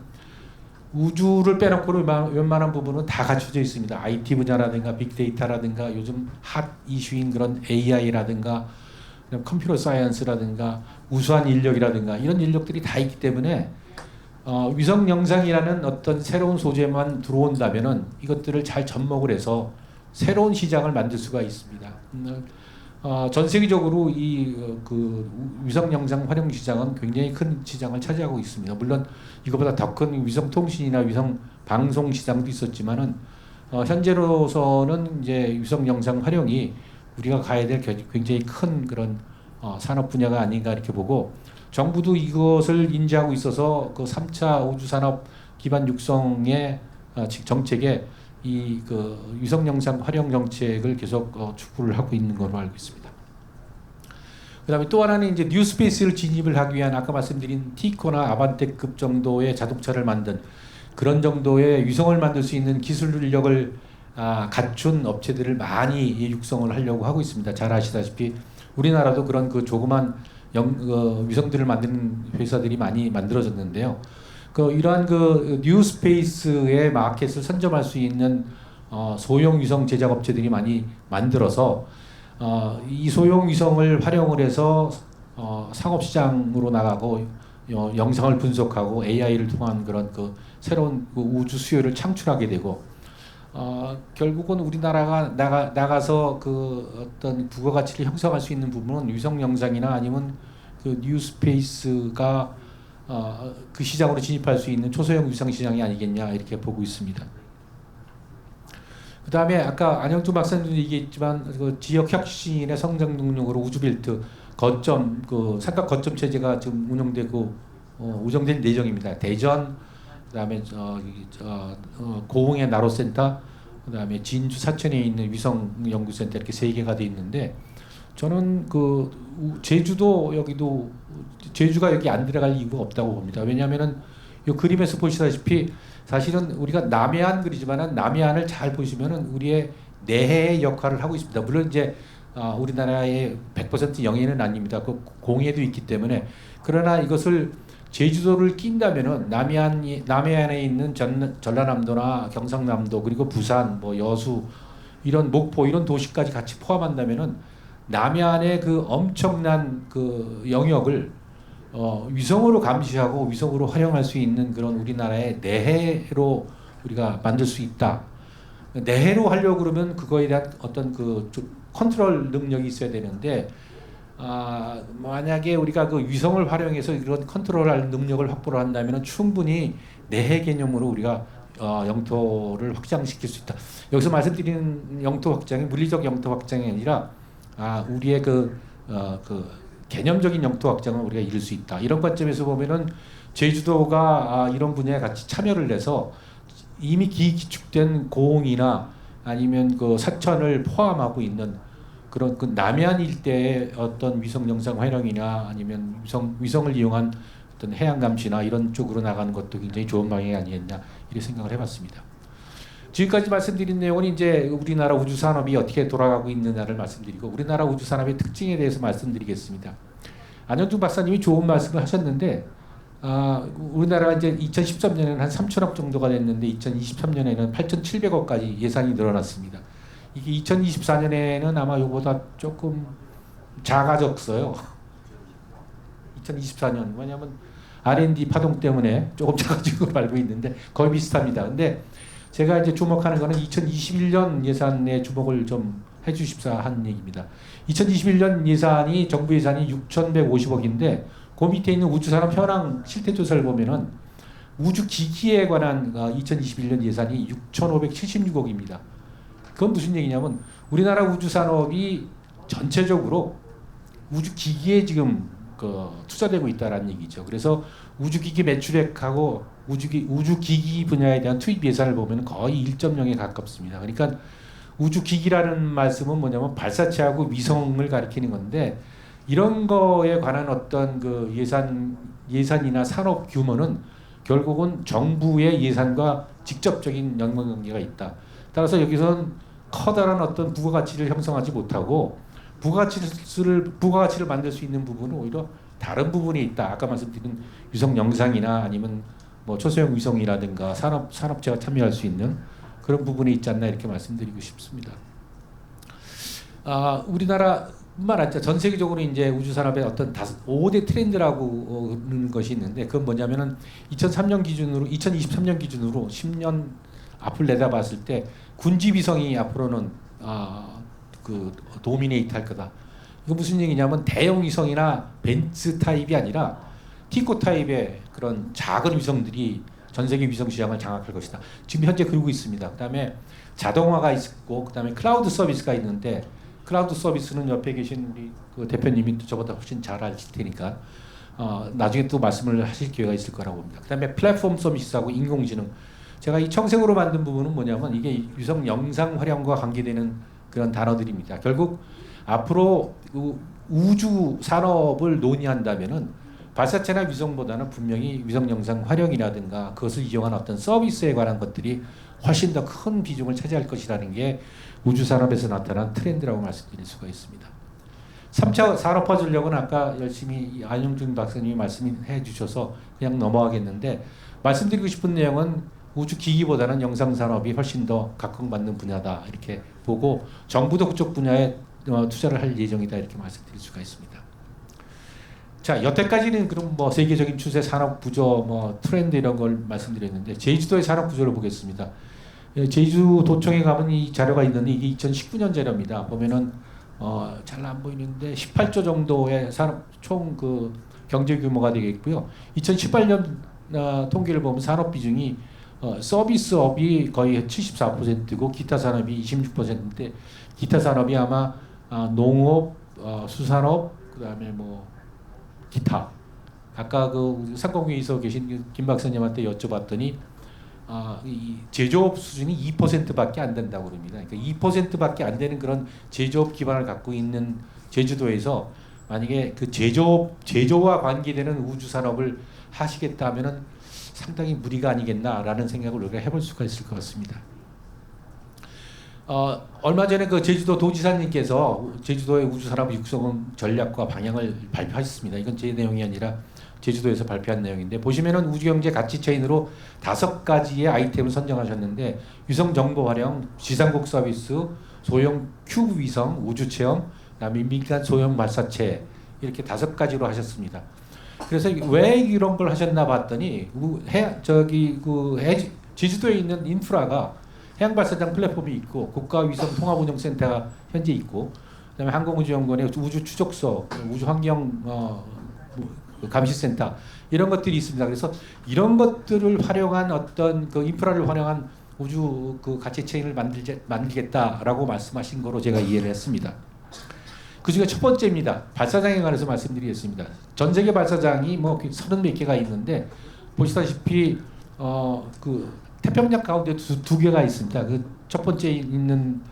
우주를 빼놓고는 웬만한 부분은 다 갖춰져 있습니다. IT 분야라든가 빅데이터라든가 요즘 핫 이슈인 그런 AI라든가 컴퓨터 사이언스라든가 우수한 인력이라든가 이런 인력들이 다 있기 때문에 위성 영상이라는 어떤 새로운 소재만 들어온다면은 이것들을 잘 접목을 해서 새로운 시장을 만들 수가 있습니다. 전 세계적으로 위성 영상 활용 시장은 굉장히 큰 시장을 차지하고 있습니다. 물론 이거보다 더 큰 위성 통신이나 위성 방송 시장도 있었지만은 현재로서는 이제 위성 영상 활용이 우리가 가야 될 굉장히 큰 그런 산업 분야가 아닌가 이렇게 보고, 정부도 이것을 인지하고 있어서 그 3차 우주 산업 기반 육성의 정책에 이 위성 영상 활용 정책을 계속 추구를 하고 있는 걸로 알고 있습니다. 그다음에 또 하나는 이제 뉴스페이스를 진입을 하기 위한 아까 말씀드린 티코나 아반떼급 정도의 자동차를 만든 그런 정도의 위성을 만들 수 있는 기술력을 갖춘 업체들을 많이 육성을 하려고 하고 있습니다. 잘 아시다시피 우리나라도 그런 조그만 위성들을 만드는 회사들이 많이 만들어졌는데요. 이러한 뉴스페이스의 마켓을 선점할 수 있는 소형 위성 제작 업체들이 많이 만들어서 이 소형 위성을 활용을 해서 상업 시장으로 나가고 영상을 분석하고 AI를 통한 그런 새로운 우주 수요를 창출하게 되고, 결국은 우리나라가 나가서 어떤 부가가치를 형성할 수 있는 부분은 위성 영상이나 아니면 뉴스페이스가 그 시장으로 진입할 수 있는 초소형 위성 시장이 아니겠냐 이렇게 보고 있습니다. 그 다음에 아까 안영준 박사님도 얘기했지만 지역 혁신의 성장 동력으로 우주벨트 거점 삼각 거점 체제가 지금 운영되고 운영될 예정입니다. 대전, 그다음에 고흥의 나로센터, 그다음에 진주 사천에 있는 위성 연구센터 이렇게 3개가 돼 있는데, 저는 제주도 제주가 여기 안 들어갈 이유가 없다고 봅니다. 왜냐하면은 이 그림에서 보시다시피 사실은 우리가 남해안 그리지만은 남해안을 잘 보시면은 우리의 내해의 역할을 하고 있습니다. 물론 이제 우리나라의 100% 영해는 아닙니다. 공해도 있기 때문에. 그러나 이것을 제주도를 낀다면은 남해안에 있는 전라남도나 경상남도 그리고 부산, 여수 이런 목포 이런 도시까지 같이 포함한다면은 남해안의 엄청난 영역을 위성으로 감시하고 위성으로 활용할 수 있는 그런 우리나라의 내해로 우리가 만들 수 있다. 내해로 하려고 그러면 그거에 대한 어떤 컨트롤 능력이 있어야 되는데, 만약에 우리가 위성을 활용해서 이런 컨트롤할 능력을 확보를 한다면 충분히 내해 개념으로 우리가 영토를 확장시킬 수 있다. 여기서 말씀드리는 영토 확장이 물리적 영토 확장이 아니라 우리의 개념적인 영토 확장을 우리가 이룰 수 있다. 이런 관점에서 보면은 제주도가 이런 분야에 같이 참여를 해서 이미 기축된 고흥이나 아니면 사천을 포함하고 있는 그런 남해안 일대의 어떤 위성 영상 활용이나 아니면 위성을 이용한 어떤 해양 감시나 이런 쪽으로 나가는 것도 굉장히 좋은 방향이 아니겠냐 이렇게 생각을 해봤습니다. 지금까지 말씀드린 내용은 이제 우리나라 우주 산업이 어떻게 돌아가고 있느냐를 말씀드리고, 우리나라 우주 산업의 특징에 대해서 말씀드리겠습니다. 안영준 박사님이 좋은 말씀을 하셨는데, 우리나라가 이제 2013년에는 한 3천억 정도가 됐는데 2023년에는 8,700억까지 예산이 늘어났습니다. 이게 2024년에는 아마 이거보다 조금 작아졌어요. 2024년 왜냐하면 R&D 파동 때문에 조금 작아진 걸로 알고 있는데 거의 비슷합니다. 근데 제가 이제 주목하는 거는 2021년 예산에 주목을 좀 해주십사 한 얘기입니다. 2021년 예산이 정부 예산이 6,150억인데 그 밑에 있는 우주산업 현황 실태조사를 보면은 우주 기기에 관한 2021년 예산이 6,576억입니다. 그건 무슨 얘기냐면 우리나라 우주 산업이 전체적으로 우주 기기에 지금 투자되고 있다라는 얘기죠. 그래서 우주 기기 매출액하고 우주 기기 분야에 대한 투입 예산을 보면 거의 1.0에 가깝습니다. 그러니까 우주 기기라는 말씀은 뭐냐면 발사체하고 위성을 가리키는 건데 이런 거에 관한 어떤 그 예산이나 산업 규모는 결국은 정부의 예산과 직접적인 연관관계가 있다. 따라서 여기서는 커다란 어떤 부가가치를 형성하지 못하고 부가가치를 만들 수 있는 부분은 오히려 다른 부분이 있다. 아까 말씀드린 위성 영상이나 아니면 뭐 초소형 위성이라든가 산업체가 참여할 수 있는 그런 부분이 있지 않나 이렇게 말씀드리고 싶습니다. 우리나라뿐만 아니라 전 세계적으로 이제 우주 산업의 어떤 5대 트렌드라고 하는 것이 있는데 그건 뭐냐면은 2023년 기준으로 10년 앞을 내다봤을 때 군지 위성이 앞으로는 그 도미네이트 할 거다. 이거 무슨 얘기냐면 대형 위성이나 벤츠 타입이 아니라 티코 타입의 그런 작은 위성들이 전 세계 위성 시장을 장악할 것이다. 지금 현재 그러고 있습니다. 그다음에 자동화가 있고 그다음에 클라우드 서비스가 있는데 클라우드 서비스는 옆에 계신 우리 그 대표님이 또 저보다 훨씬 잘 아실 테니까 나중에 또 말씀을 하실 기회가 있을 거라고 봅니다. 그다음에 플랫폼 서비스하고 인공지능. 제가 이 청색으로 만든 부분은 뭐냐면 이게 위성 영상 활용과 관계되는 그런 단어들입니다. 결국 앞으로 우주 산업을 논의한다면은 발사체나 위성보다는 분명히 위성 영상 활용이라든가 그것을 이용한 어떤 서비스에 관한 것들이 훨씬 더 큰 비중을 차지할 것이라는 게 우주 산업에서 나타난 트렌드라고 말씀드릴 수가 있습니다. 3차 산업화 전략은 아까 열심히 안영준 박사님이 말씀해 주셔서 그냥 넘어가겠는데 말씀드리고 싶은 내용은 우주 기기보다는 영상 산업이 훨씬 더 각광받는 분야다 이렇게 보고 정부도 그쪽 분야에 투자를 할 예정이다 이렇게 말씀드릴 수가 있습니다. 자, 여태까지는 그럼 뭐 세계적인 추세, 산업 구조, 뭐 트렌드 이런 걸 말씀드렸는데 제주도의 산업 구조를 보겠습니다. 제주도청에 가면 이 자료가 있는데 이게 2019년 자료입니다. 보면은 잘 안 보이는데 18조 정도의 산업 총 그 경제 규모가 되겠고요. 2018년 통계를 보면 산업 비중이 서비스업이 거의 74%고 기타 산업이 26%인데 기타 산업이 아마 농업, 수산업, 그다음에 뭐 기타. 아까 그 상공회의소 계신 김 박사님한테 여쭤봤더니 이 제조업 수준이 2%밖에 안 된다고 그럽니다. 그러니까 2%밖에 안 되는 그런 제조업 기반을 갖고 있는 제주도에서 만약에 그 제조와 관계되는 우주 산업을 하시겠다면은 상당히 무리가 아니겠나라는 생각을 우리가 해볼 수가 있을 것 같습니다. 얼마 전에 그 제주도 도지사님께서 제주도의 우주산업 육성 전략과 방향을 발표하셨습니다. 이건 제 내용이 아니라 제주도에서 발표한 내용인데 보시면은 우주경제 가치 체인으로 5가지의 아이템을 선정하셨는데 위성 정보 활용, 지상국 서비스, 소형 큐브 위성, 우주 체험, 그다음에 민간 소형 발사체 이렇게 5가지로 하셨습니다. 그래서 왜 이런 걸 하셨나 봤더니 제주도에 있는 인프라가 해양발사장 플랫폼이 있고 국가위성 통합운영센터가 현재 있고 그다음에 항공우주연구원의 우주 추적소, 우주환경 감시센터 이런 것들이 있습니다. 그래서 이런 것들을 활용한 어떤 그 인프라를 활용한 우주 그 가치 체인을 만들겠다라고 말씀하신 거로 제가 이해를 했습니다. 그 중에 첫 번째입니다. 발사장에 관해서 말씀드리겠습니다. 전 세계 발사장이 뭐 30몇 개가 있는데 보시다시피 그 태평양 가운데 두 개가 있습니다. 그 첫 번째 있는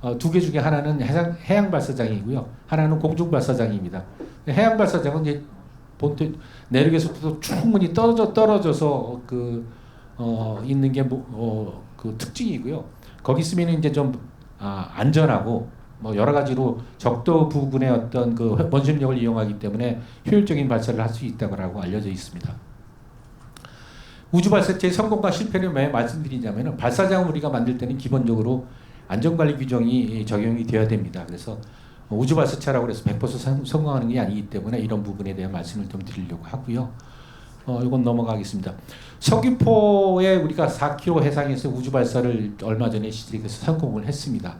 2개 중에 하나는 해양 발사장이고요. 하나는 공중 발사장입니다. 해양 발사장은 이제 본토 내륙에서부터 충분히 떨어져서 있는 게 그 특징이고요. 거기 있으면 이제 좀 안전하고 뭐 여러 가지로 적도 부근의 어떤 그 원심력을 이용하기 때문에 효율적인 발사를 할 수 있다고 알려져 있습니다. 우주 발사체의 성공과 실패를 왜 말씀드리냐면은 발사장을 우리가 만들 때는 기본적으로 안전관리 규정이 적용이 되어야 됩니다. 그래서 우주 발사체라고 해서 100% 성공하는 게 아니기 때문에 이런 부분에 대한 말씀을 좀 드리려고 하고요. 이건 넘어가겠습니다. 서귀포에 우리가 4km 해상에서 우주 발사를 얼마 전에 시작해서 성공을 했습니다.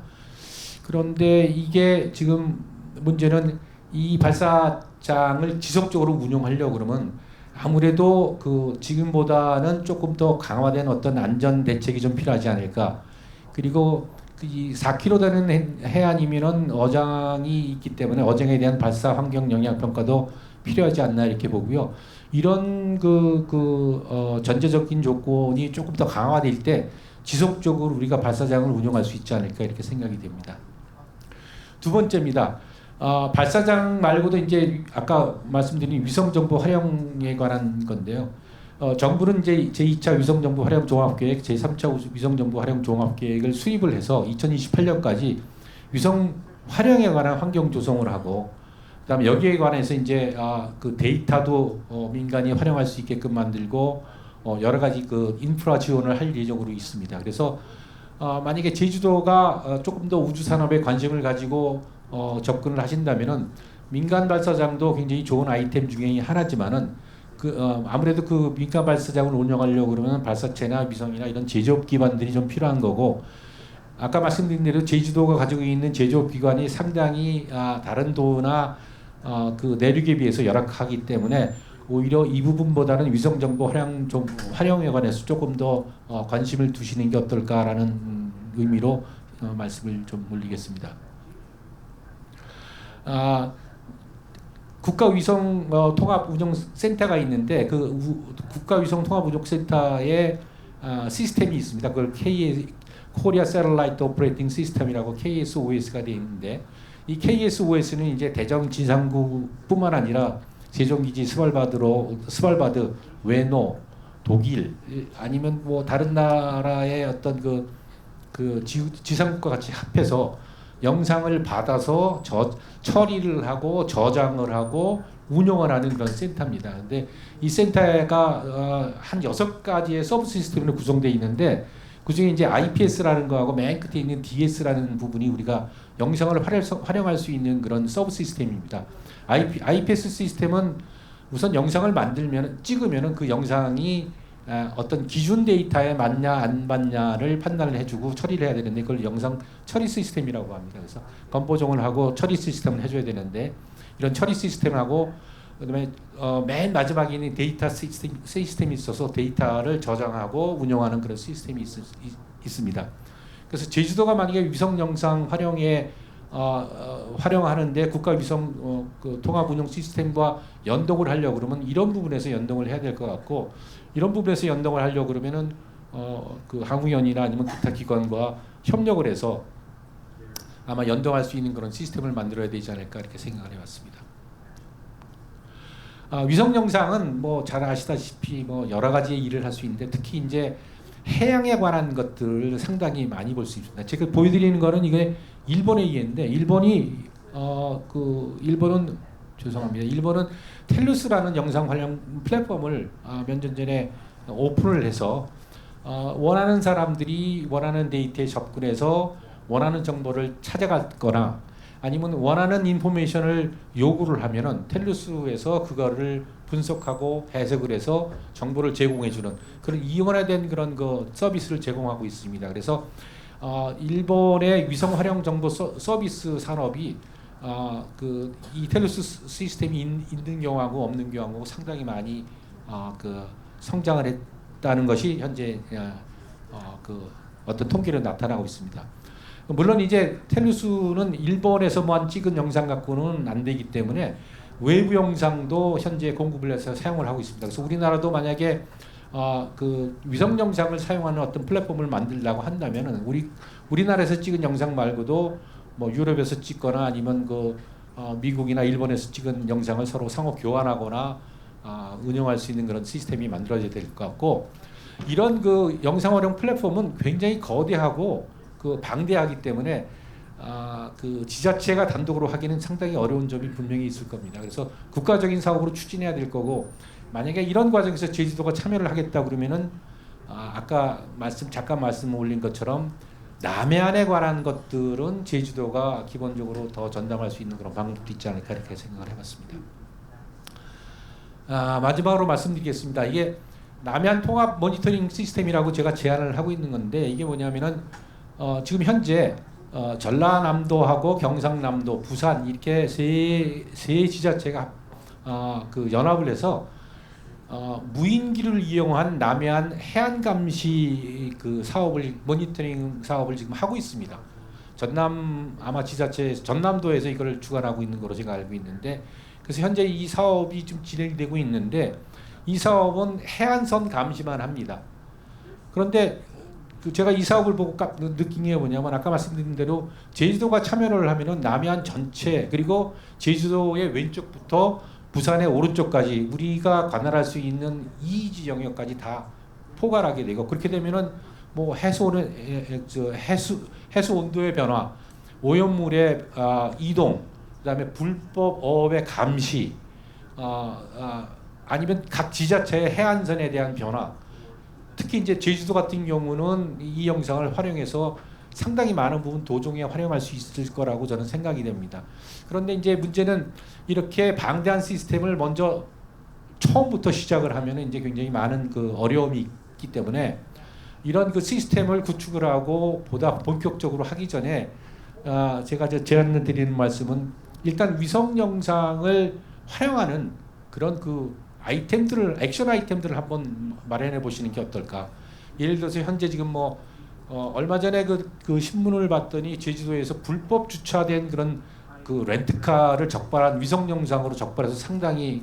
그런데 이게 지금 문제는 이 발사장을 지속적으로 운용하려고 그러면 아무래도 그 지금보다는 조금 더 강화된 어떤 안전 대책이 좀 필요하지 않을까. 그리고 이 4km 되는 해안이면은 어장이 있기 때문에 어장에 대한 발사 환경 영향 평가도 필요하지 않나 이렇게 보고요. 이런 전제적인 조건이 조금 더 강화될 때 지속적으로 우리가 발사장을 운영할 수 있지 않을까 이렇게 생각이 됩니다. 두 번째입니다. 발사장 말고도 이제 아까 말씀드린 위성정보 활용에 관한 건데요. 정부는 이제 제2차 위성정보 활용 종합계획, 제3차 위성정보 활용 종합계획을 수립을 해서 2028년까지 위성 활용에 관한 환경 조성을 하고, 그다음에 여기에 관해서 이제 그 데이터도 민간이 활용할 수 있게끔 만들고 여러 가지 그 인프라 지원을 할 예정으로 있습니다. 그래서 만약에 제주도가 조금 더 우주 산업에 관심을 가지고 접근을 하신다면은 민간 발사장도 굉장히 좋은 아이템 중에 하나지만은 아무래도 그 민간 발사장을 운영하려고 그러면 발사체나 위성이나 이런 제조업 기반들이 좀 필요한 거고, 아까 말씀드린 대로 제주도가 가지고 있는 제조업 기관이 상당히 다른 도나 그 내륙에 비해서 열악하기 때문에 오히려 이 부분보다는 위성 정보 활용에 관해서 조금 더 관심을 두시는 게 어떨까라는 의미로 말씀을 좀 올리겠습니다. 국가위성통합운영센터가 있는데 그 국가위성통합운영센터의 시스템이 있습니다. 그걸 코리아 세럴라이트 오퍼레이팅 시스템이라고 KSOS가 되어 있는데, 이 KSOS는 이제 대전 지상구뿐만 아니라 세종기지 스발바드, 외노, 독일 아니면 뭐 다른 나라의 어떤 그 지상국과 같이 합해서 영상을 받아서 처리를 하고 저장을 하고 운영을 하는 그런 센터입니다. 근데 이 센터가 한 6가지의 서브 시스템으로 구성되어 있는데, 그중에 이제 IPS라는 거하고 맨 끝에 있는 DS라는 부분이 우리가 영상을 활용할 수 있는 그런 서브 시스템입니다. IPS 시스템은 우선 영상을 찍으면은 그 영상이 어떤 기준 데이터에 맞냐 안 맞냐를 판단을 해주고 처리를 해야 되는데, 그걸 영상 처리 시스템이라고 합니다. 그래서 건보정을 하고 처리 시스템을 해줘야 되는데, 이런 처리 시스템하고 그다음에 맨 마지막에 있는 데이터 시스템이 있어서 데이터를 저장하고 운영하는 그런 시스템이 있습니다. 그래서 제주도가 만약에 위성 영상 활용하는데 국가 위성 그 통합 운영 시스템과 연동을 하려고 그러면 이런 부분에서 연동을 해야 될 것 같고, 이런 부분에서 연동을 하려고 그러면은 그 항우연이나 아니면 기타 기관과 협력을 해서 아마 연동할 수 있는 그런 시스템을 만들어야 되지 않을까 이렇게 생각을 해봤습니다. 위성 영상은 뭐 잘 아시다시피 뭐 여러 가지의 일을 할 수 있는데, 특히 이제 해양에 관한 것들을 상당히 많이 볼 수 있습니다. 제가 보여드리는 거는 이게 일본의 예인데, 일본은 죄송합니다. 일본은 텔루스라는 영상 활용 플랫폼을 몇 년 전에 오픈을 해서 원하는 사람들이 원하는 데이터에 접근해서 원하는 정보를 찾아갔거나 아니면 원하는 인포메이션을 요구를 하면은 텔루스에서 그거를 분석하고 해석을 해서 정보를 제공해주는 그런 이원화된 그런 서비스를 제공하고 있습니다. 그래서 일본의 위성 활용 정보 서비스 산업이 이 텔루스 시스템이 있는 경우하고 없는 경우하고 상당히 많이 성장을 했다는 것이 현재 어떤 통계로 나타나고 있습니다. 물론 이제 텔루스는 일본에서만 찍은 영상 갖고는 안 되기 때문에 외부 영상도 현재 공급을 해서 사용을 하고 있습니다. 그래서 우리나라도 만약에 그 위성 영상을 사용하는 어떤 플랫폼을 만들려고 한다면은 우리나라에서 찍은 영상 말고도 뭐 유럽에서 찍거나 아니면 미국이나 일본에서 찍은 영상을 서로 상호 교환하거나 운영할 수 있는 그런 시스템이 만들어져야 될 것 같고, 이런 영상 활용 플랫폼은 굉장히 거대하고 방대하기 때문에 그 지자체가 단독으로 하기는 상당히 어려운 점이 분명히 있을 겁니다. 그래서 국가적인 사업으로 추진해야 될 거고, 만약에 이런 과정에서 제주도가 참여를 하겠다 그러면은 아까 잠깐 말씀 올린 것처럼 남해안에 관한 것들은 제주도가 기본적으로 더 전담할 수 있는 그런 방법도 있지 않을까 이렇게 생각을 해봤습니다. 마지막으로 말씀드리겠습니다. 이게 남해안 통합 모니터링 시스템이라고 제가 제안을 하고 있는 건데, 이게 뭐냐면은 지금 현재 전라남도하고 경상남도, 부산 이렇게 세 지자체가 그 연합을 해서 무인기를 이용한 남해안 해안 감시 그 사업을 모니터링 사업을 지금 하고 있습니다. 전남 아마 지자체 전남도에서 이걸 주관하고 있는 걸로 제가 알고 있는데, 그래서 현재 이 사업이 좀 진행되고 있는데 이 사업은 해안선 감시만 합니다. 그런데 제가 이 사업을 보고 느낀 게 뭐냐면 아까 말씀드린 대로 제주도가 참여를 하면은 남해안 전체 그리고 제주도의 왼쪽부터 부산의 오른쪽까지 우리가 관할할 수 있는 이지 영역까지 다 포괄하게 되고, 그렇게 되면은 뭐 해수 온도의 변화, 오염물의 이동, 그다음에 불법 어업의 감시, 아니면 각 지자체의 해안선에 대한 변화, 특히 이제 제주도 같은 경우는 이 영상을 활용해서 상당히 많은 부분 도종에 활용할 수 있을 거라고 저는 생각이 됩니다. 그런데 이제 문제는 이렇게 방대한 시스템을 먼저 처음부터 시작을 하면은 이제 굉장히 많은 그 어려움이 있기 때문에 이런 그 시스템을 구축을 하고 보다 본격적으로 하기 전에 제가 제안을 드리는 말씀은 일단 위성 영상을 활용하는 그런 그 액션 아이템들을 한번 마련해 보시는 게 어떨까. 예를 들어서 현재 지금 뭐 얼마 전에 그 신문을 봤더니 제주도에서 불법 주차된 그런 그 렌트카를 적발한 위성 영상으로 적발해서 상당히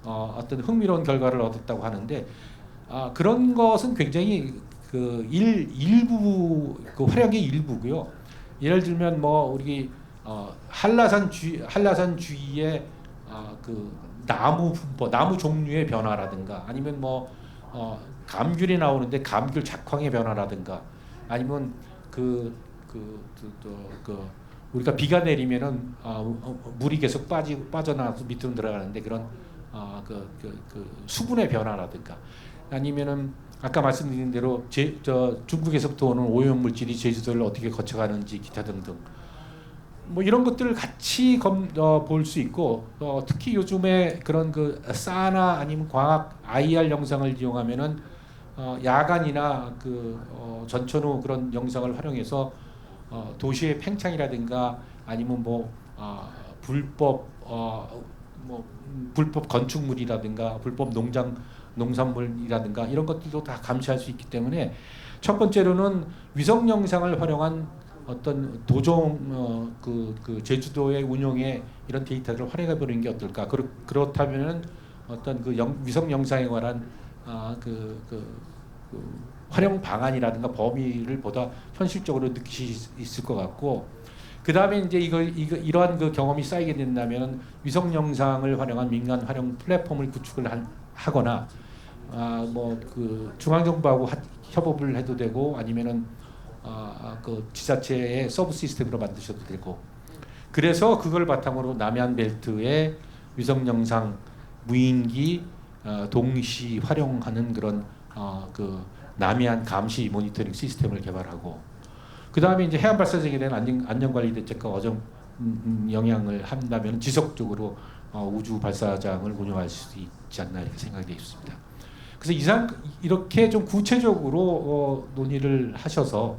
어떤 흥미로운 결과를 얻었다고 하는데, 그런 것은 굉장히 그 일부 그 활용의 일부고요. 예를 들면 뭐 우리 한라산 주위에 그 나무 종류의 변화라든가, 아니면 뭐 감귤이 나오는데 감귤 작황의 변화라든가, 아니면 우리가 비가 내리면은 물이 계속 빠져나와서 밑으로 들어가는데 그런 수분의 변화라든가, 아니면은 아까 말씀드린 대로 중국에서부터 오는 오염 물질이 제주도를 어떻게 거쳐가는지 기타 등등, 뭐 이런 것들을 같이 볼 수 있고, 특히 요즘에 그런 그 사나 아니면 광학 IR 영상을 이용하면은 야간이나 전천후 그런 영상을 활용해서 도시의 팽창이라든가 아니면 불법 건축물이라든가 불법 농산물이라든가 이런 것들도 다 감시할 수 있기 때문에, 첫 번째로는 위성 영상을 활용한 어떤 도종 그 제주도의 운용에 이런 데이터를 활용해 보는 게 어떨까. 그렇다면은 어떤 위성 영상에 관한 활용 방안이라든가 범위를 보다 현실적으로 느끼실 수 있을 것 같고, 그 다음에 이제 이러한 그 경험이 쌓이게 된다면 위성 영상을 활용한 민간 활용 플랫폼을 구축을 하거나 중앙정부하고 협업을 해도 되고, 아니면은 그 지자체의 서브 시스템으로 만드셔도 되고, 그래서 그걸 바탕으로 남해안 벨트에 위성 영상 무인기 동시 활용하는 그런 그 남해안 감시 모니터링 시스템을 개발하고, 그 다음에 이제 해안 발사장에 대한 안전관리 대책과 어정 영향을 한다면 지속적으로 우주 발사장을 운영할 수 있지 않나 이렇게 생각이 되어 있습니다. 그래서 이렇게 좀 구체적으로 논의를 하셔서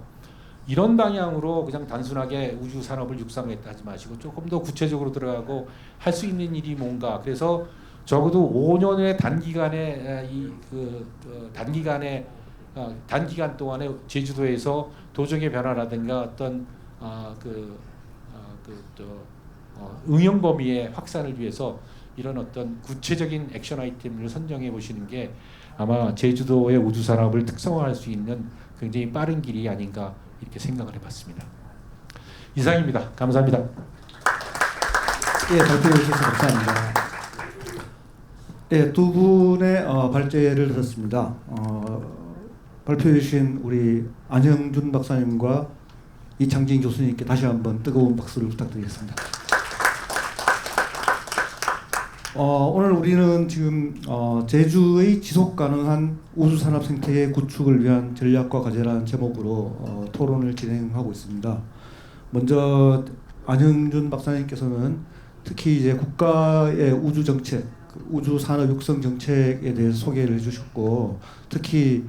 이런 방향으로 그냥 단순하게 우주 산업을 육성했다 하지 마시고 조금 더 구체적으로 들어가고 할 수 있는 일이 뭔가, 그래서 적어도 5년의 단기간 동안에 제주도에서 도정의 변화라든가 어떤 응용 범위의 확산을 위해서 이런 어떤 구체적인 액션 아이템을 선정해 보시는 게 아마 제주도의 우주 산업을 특성화할 수 있는 굉장히 빠른 길이 아닌가 이렇게 생각을 해봤습니다. 이상입니다. 감사합니다. 예, 발표해 주셔서 감사합니다. 예, 두 분의 발제를 들었습니다. 발표해 주신 우리 안형준 박사님과 이창진 교수님께 다시 한번 뜨거운 박수를 부탁드리겠습니다. 오늘 우리는 지금 제주의 지속 가능한 우주 산업 생태계 구축을 위한 전략과 과제라는 제목으로 토론을 진행하고 있습니다. 먼저 안형준 박사님께서는 특히 이제 국가의 우주 정책, 우주 산업 육성 정책에 대해서 소개를 해주셨고, 특히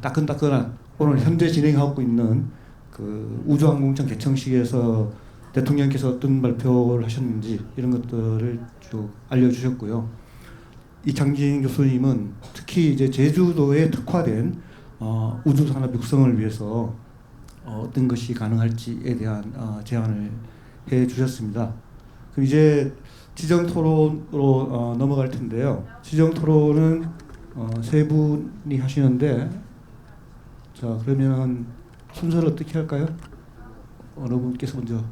따끈따끈한 오늘 현재 진행하고 있는 그 우주항공청 개청식에서 대통령께서 어떤 발표를 하셨는지 이런 것들을 쭉 알려주셨고요. 이창진 교수님은 특히 이제 제주도에 특화된 우주산업 육성을 위해서 어떤 것이 가능할지에 대한 제안을 해주셨습니다. 그럼 이제 지정 토론으로 넘어갈 텐데요. 지정 토론은 세 분이 하시는데, 자 그러면 순서를 어떻게 할까요? 어느 분께서 먼저?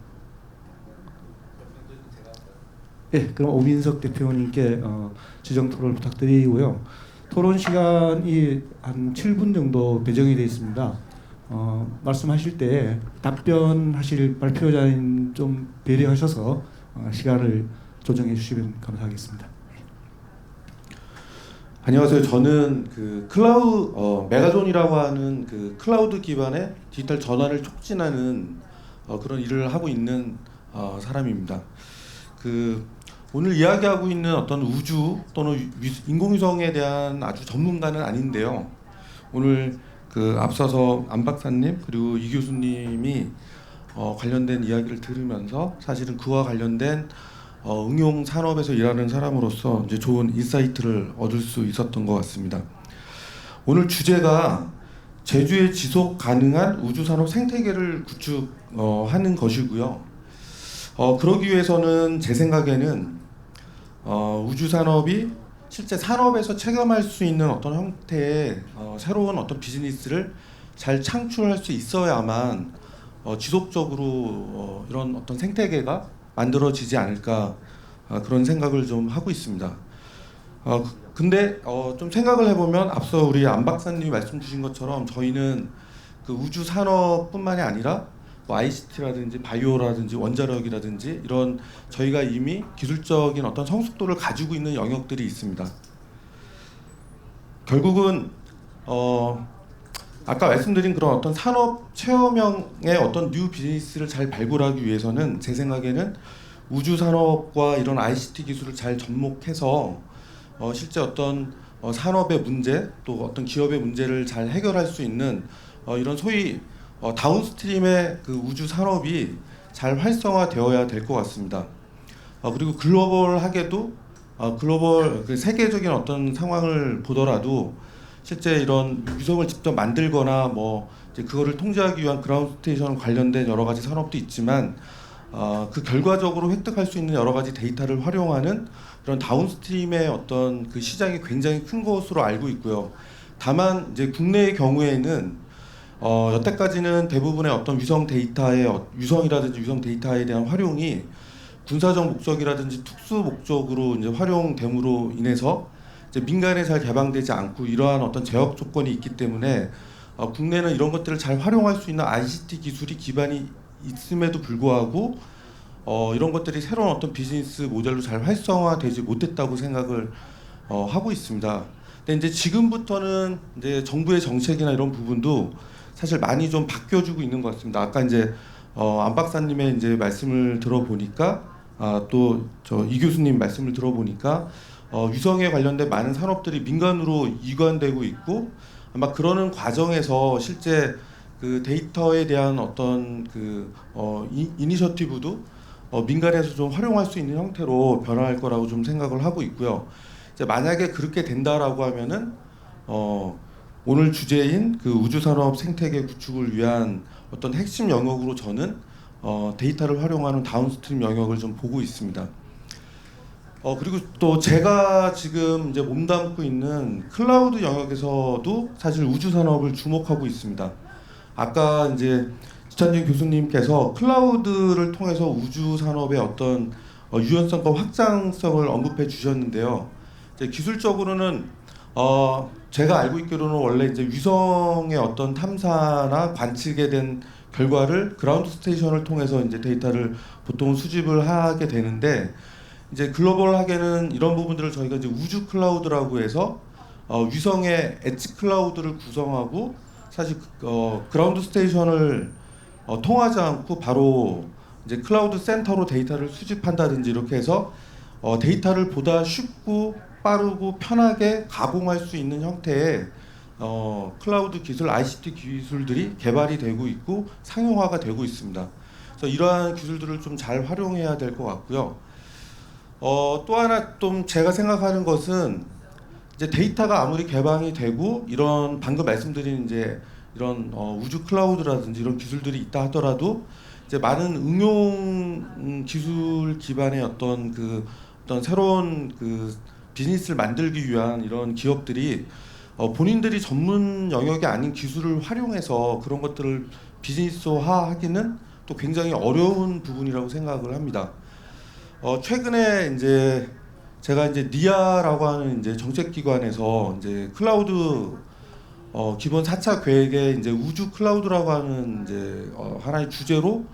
네, 그럼 오민석 대표님께 지정 토론을 부탁드리고요. 토론 시간이 한 7분 정도 배정이 되어 있습니다. 말씀하실 때 답변하실 발표자님 좀 배려하셔서 시간을 조정해 주시면 감사하겠습니다. 안녕하세요. 저는 그 메가존이라고 하는 그 클라우드 기반의 디지털 전환을 촉진하는 그런 일을 하고 있는 사람입니다. 그 오늘 이야기하고 있는 어떤 우주 또는 인공위성에 대한 아주 전문가는 아닌데요. 오늘 그 앞서서 안 박사님 그리고 이 교수님이 관련된 이야기를 들으면서 사실은 그와 관련된 응용 산업에서 일하는 사람으로서 이제 좋은 인사이트를 얻을 수 있었던 것 같습니다. 오늘 주제가 제주의 지속 가능한 우주 산업 생태계를 구축하는 것이고요. 그러기 위해서는 제 생각에는 우주 산업이 실제 산업에서 체감할 수 있는 어떤 형태의 새로운 어떤 비즈니스를 잘 창출할 수 있어야만 지속적으로 이런 어떤 생태계가 만들어지지 않을까 그런 생각을 좀 하고 있습니다. 근데 좀 생각을 해보면 앞서 우리 안 박사님이 말씀 주신 것처럼 저희는 그 우주 산업뿐만이 아니라 뭐 ICT라든지 바이오라든지 원자력이라든지 이런 저희가 이미 기술적인 어떤 성숙도를 가지고 있는 영역들이 있습니다. 결국은 아까 말씀드린 그런 어떤 산업 체험형의 어떤 뉴 비즈니스를 잘 발굴하기 위해서는 제 생각에는 우주 산업과 이런 ICT 기술을 잘 접목해서 실제 어떤 산업의 문제 또 어떤 기업의 문제를 잘 해결할 수 있는 이런 소위 다운스트림의 그 우주 산업이 잘 활성화되어야 될 것 같습니다. 그리고 글로벌하게도 글로벌 그 세계적인 어떤 상황을 보더라도 실제 이런 위성을 직접 만들거나 뭐 이제 그거를 통제하기 위한 그라운드 스테이션 관련된 여러 가지 산업도 있지만 그 결과적으로 획득할 수 있는 여러 가지 데이터를 활용하는 그런 다운스트림의 어떤 그 시장이 굉장히 큰 것으로 알고 있고요. 다만 이제 국내의 경우에는 여태까지는 대부분의 어떤 위성 데이터의 위성이라든지 위성 데이터에 대한 활용이 군사적 목적이라든지 특수 목적으로 이제 활용됨으로 인해서 이제 민간에 잘 개방되지 않고 이러한 어떤 제약 조건이 있기 때문에 국내는 이런 것들을 잘 활용할 수 있는 ICT 기술이 기반이 있음에도 불구하고 이런 것들이 새로운 어떤 비즈니스 모델로 잘 활성화되지 못했다고 생각을 하고 있습니다. 근데 이제 지금부터는 이제 정부의 정책이나 이런 부분도 사실 많이 좀 바뀌어주고 있는 것 같습니다. 아까 이제 안 박사님의 이제 말씀을 들어보니까 또 저 이 교수님 말씀을 들어보니까 위성에 관련된 많은 산업들이 민간으로 이관되고 있고 아마 그러는 과정에서 실제 그 데이터에 대한 어떤 그 이니셔티브도 민간에서 좀 활용할 수 있는 형태로 변화할 거라고 좀 생각을 하고 있고요. 이제 만약에 그렇게 된다라고 하면은 오늘 주제인 그 우주산업 생태계 구축을 위한 어떤 핵심 영역으로 저는 데이터를 활용하는 다운스트림 영역을 좀 보고 있습니다. 그리고 또 제가 지금 이제 몸담고 있는 클라우드 영역에서도 사실 우주산업을 주목하고 있습니다. 아까 이제 지찬진 교수님께서 클라우드를 통해서 우주산업의 어떤 유연성과 확장성을 언급해 주셨는데요. 이제 기술적으로는 제가 알고 있기로는 원래 이제 위성의 어떤 탐사나 관측에 된 결과를 그라운드 스테이션을 통해서 이제 데이터를 보통 수집을 하게 되는데 이제 글로벌하게는 이런 부분들을 저희가 이제 우주 클라우드라고 해서 위성의 엣지 클라우드를 구성하고 사실 그라운드 스테이션을 통하지 않고 바로 이제 클라우드 센터로 데이터를 수집한다든지 이렇게 해서 데이터를 보다 쉽고 빠르고 편하게 가공할 수 있는 형태의 클라우드 기술, ICT 기술들이 개발이 되고 있고 상용화가 되고 있습니다. 그래서 이러한 기술들을 좀 잘 활용해야 될 것 같고요. 또 하나 좀 제가 생각하는 것은 이제 데이터가 아무리 개방이 되고 이런 방금 말씀드린 이제 이런 우주 클라우드라든지 이런 기술들이 있다 하더라도 이제 많은 응용 기술 기반의 어떤 새로운 비즈니스를 만들기 위한 이런 기업들이 본인들이 전문 영역이 아닌 기술을 활용해서 그런 것들을 비즈니스화하기는 또 굉장히 어려운 부분이라고 생각을 합니다. 최근에 이제 제가 이제 니아라고 하는 이제 정책기관에서 이제 클라우드 기본 4차 계획에 이제 우주 클라우드라고 하는 이제 하나의 주제로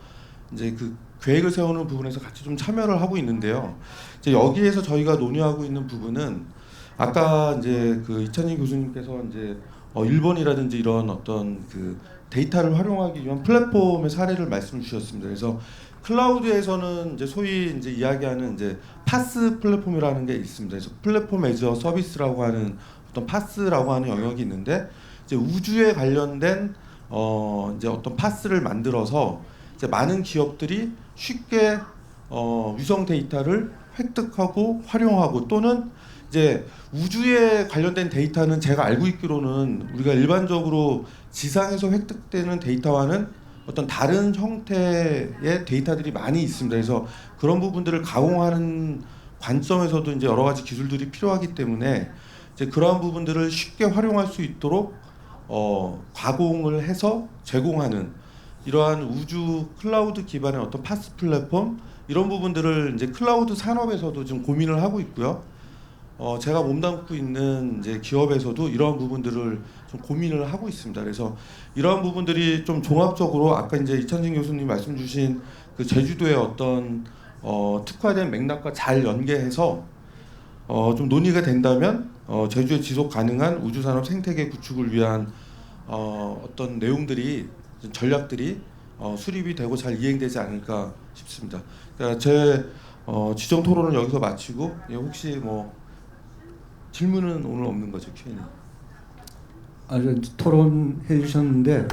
이제 그 계획을 세우는 부분에서 같이 좀 참여를 하고 있는데요. 이제 여기에서 저희가 논의하고 있는 부분은 아까 이제 이찬진 교수님께서 이제 일본이라든지 이런 어떤 데이터를 활용하기 위한 플랫폼의 사례를 말씀 주셨습니다. 그래서 클라우드에서는 이제 소위 이제 이야기하는 이제 파스 플랫폼이라는 게 있습니다. 그래서 플랫폼 애저 서비스라고 하는 어떤 파스라고 하는 영역이 있는데 이제 우주에 관련된 이제 어떤 파스를 만들어서 이제 많은 기업들이 쉽게 위성 데이터를 획득하고 활용하고 또는 이제 우주에 관련된 데이터는 제가 알고 있기로는 우리가 일반적으로 지상에서 획득되는 데이터와는 어떤 다른 형태의 데이터들이 많이 있습니다. 그래서 그런 부분들을 가공하는 관점에서도 이제 여러 가지 기술들이 필요하기 때문에 이제 그러한 부분들을 쉽게 활용할 수 있도록 가공을 해서 제공하는 이러한 우주 클라우드 기반의 어떤 파스 플랫폼 이런 부분들을 이제 클라우드 산업에서도 좀 고민을 하고 있고요. 제가 몸담고 있는 이제 기업에서도 이러한 부분들을 좀 고민을 하고 있습니다. 그래서 이러한 부분들이 좀 종합적으로 아까 이제 이찬진 교수님 말씀 주신 제주도의 어떤 특화된 맥락과 잘 연계해서 좀 논의가 된다면 제주의 지속 가능한 우주 산업 생태계 구축을 위한 어떤 내용들이 전략들이 수립이 되고 잘 이행되지 않을까 싶습니다. 그러니까 제 지정 토론을 여기서 마치고 혹시 뭐 질문은 오늘 없는 거죠, Q&A? 토론해 주셨는데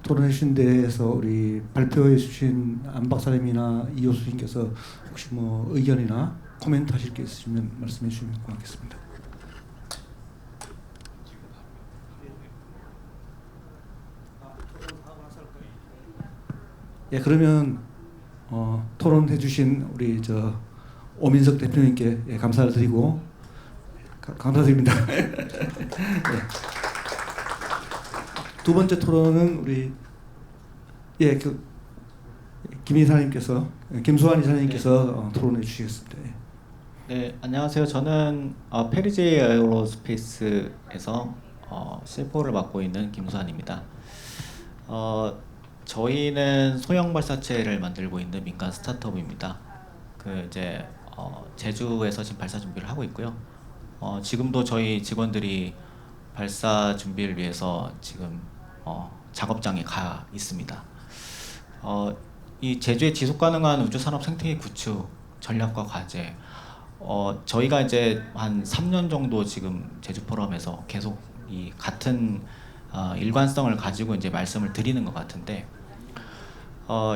토론해 주신 데에서 우리 발표해 주신 안 박사님이나 이 교수님께서 혹시 뭐 의견이나 코멘트 하실 게 있으시면 말씀해 주시면 고맙겠습니다. 예, 그러면 토론해 주신 우리 오민석 대표님께 감사를 드리고 감사드립니다. 네. 두 번째 토론은 우리 김 이사님께서 김수환 이사님께서 토론해 주시겠습니다. 네, 안녕하세요. 저는 페리제 에어로스페이스에서 CFO를 맡고 있는 김수환입니다. 저희는 소형 발사체를 만들고 있는 민간 스타트업입니다. 제주에서 지금 발사 준비를 하고 있고요. 지금도 저희 직원들이 발사 준비를 위해서 지금 작업장에 가 있습니다. 이 제주의 지속 가능한 우주 산업 생태계 구축 전략과 과제, 저희가 이제 한 3년 정도 지금 제주 포럼에서 계속 이 같은 일관성을 가지고 이제 말씀을 드리는 것 같은데,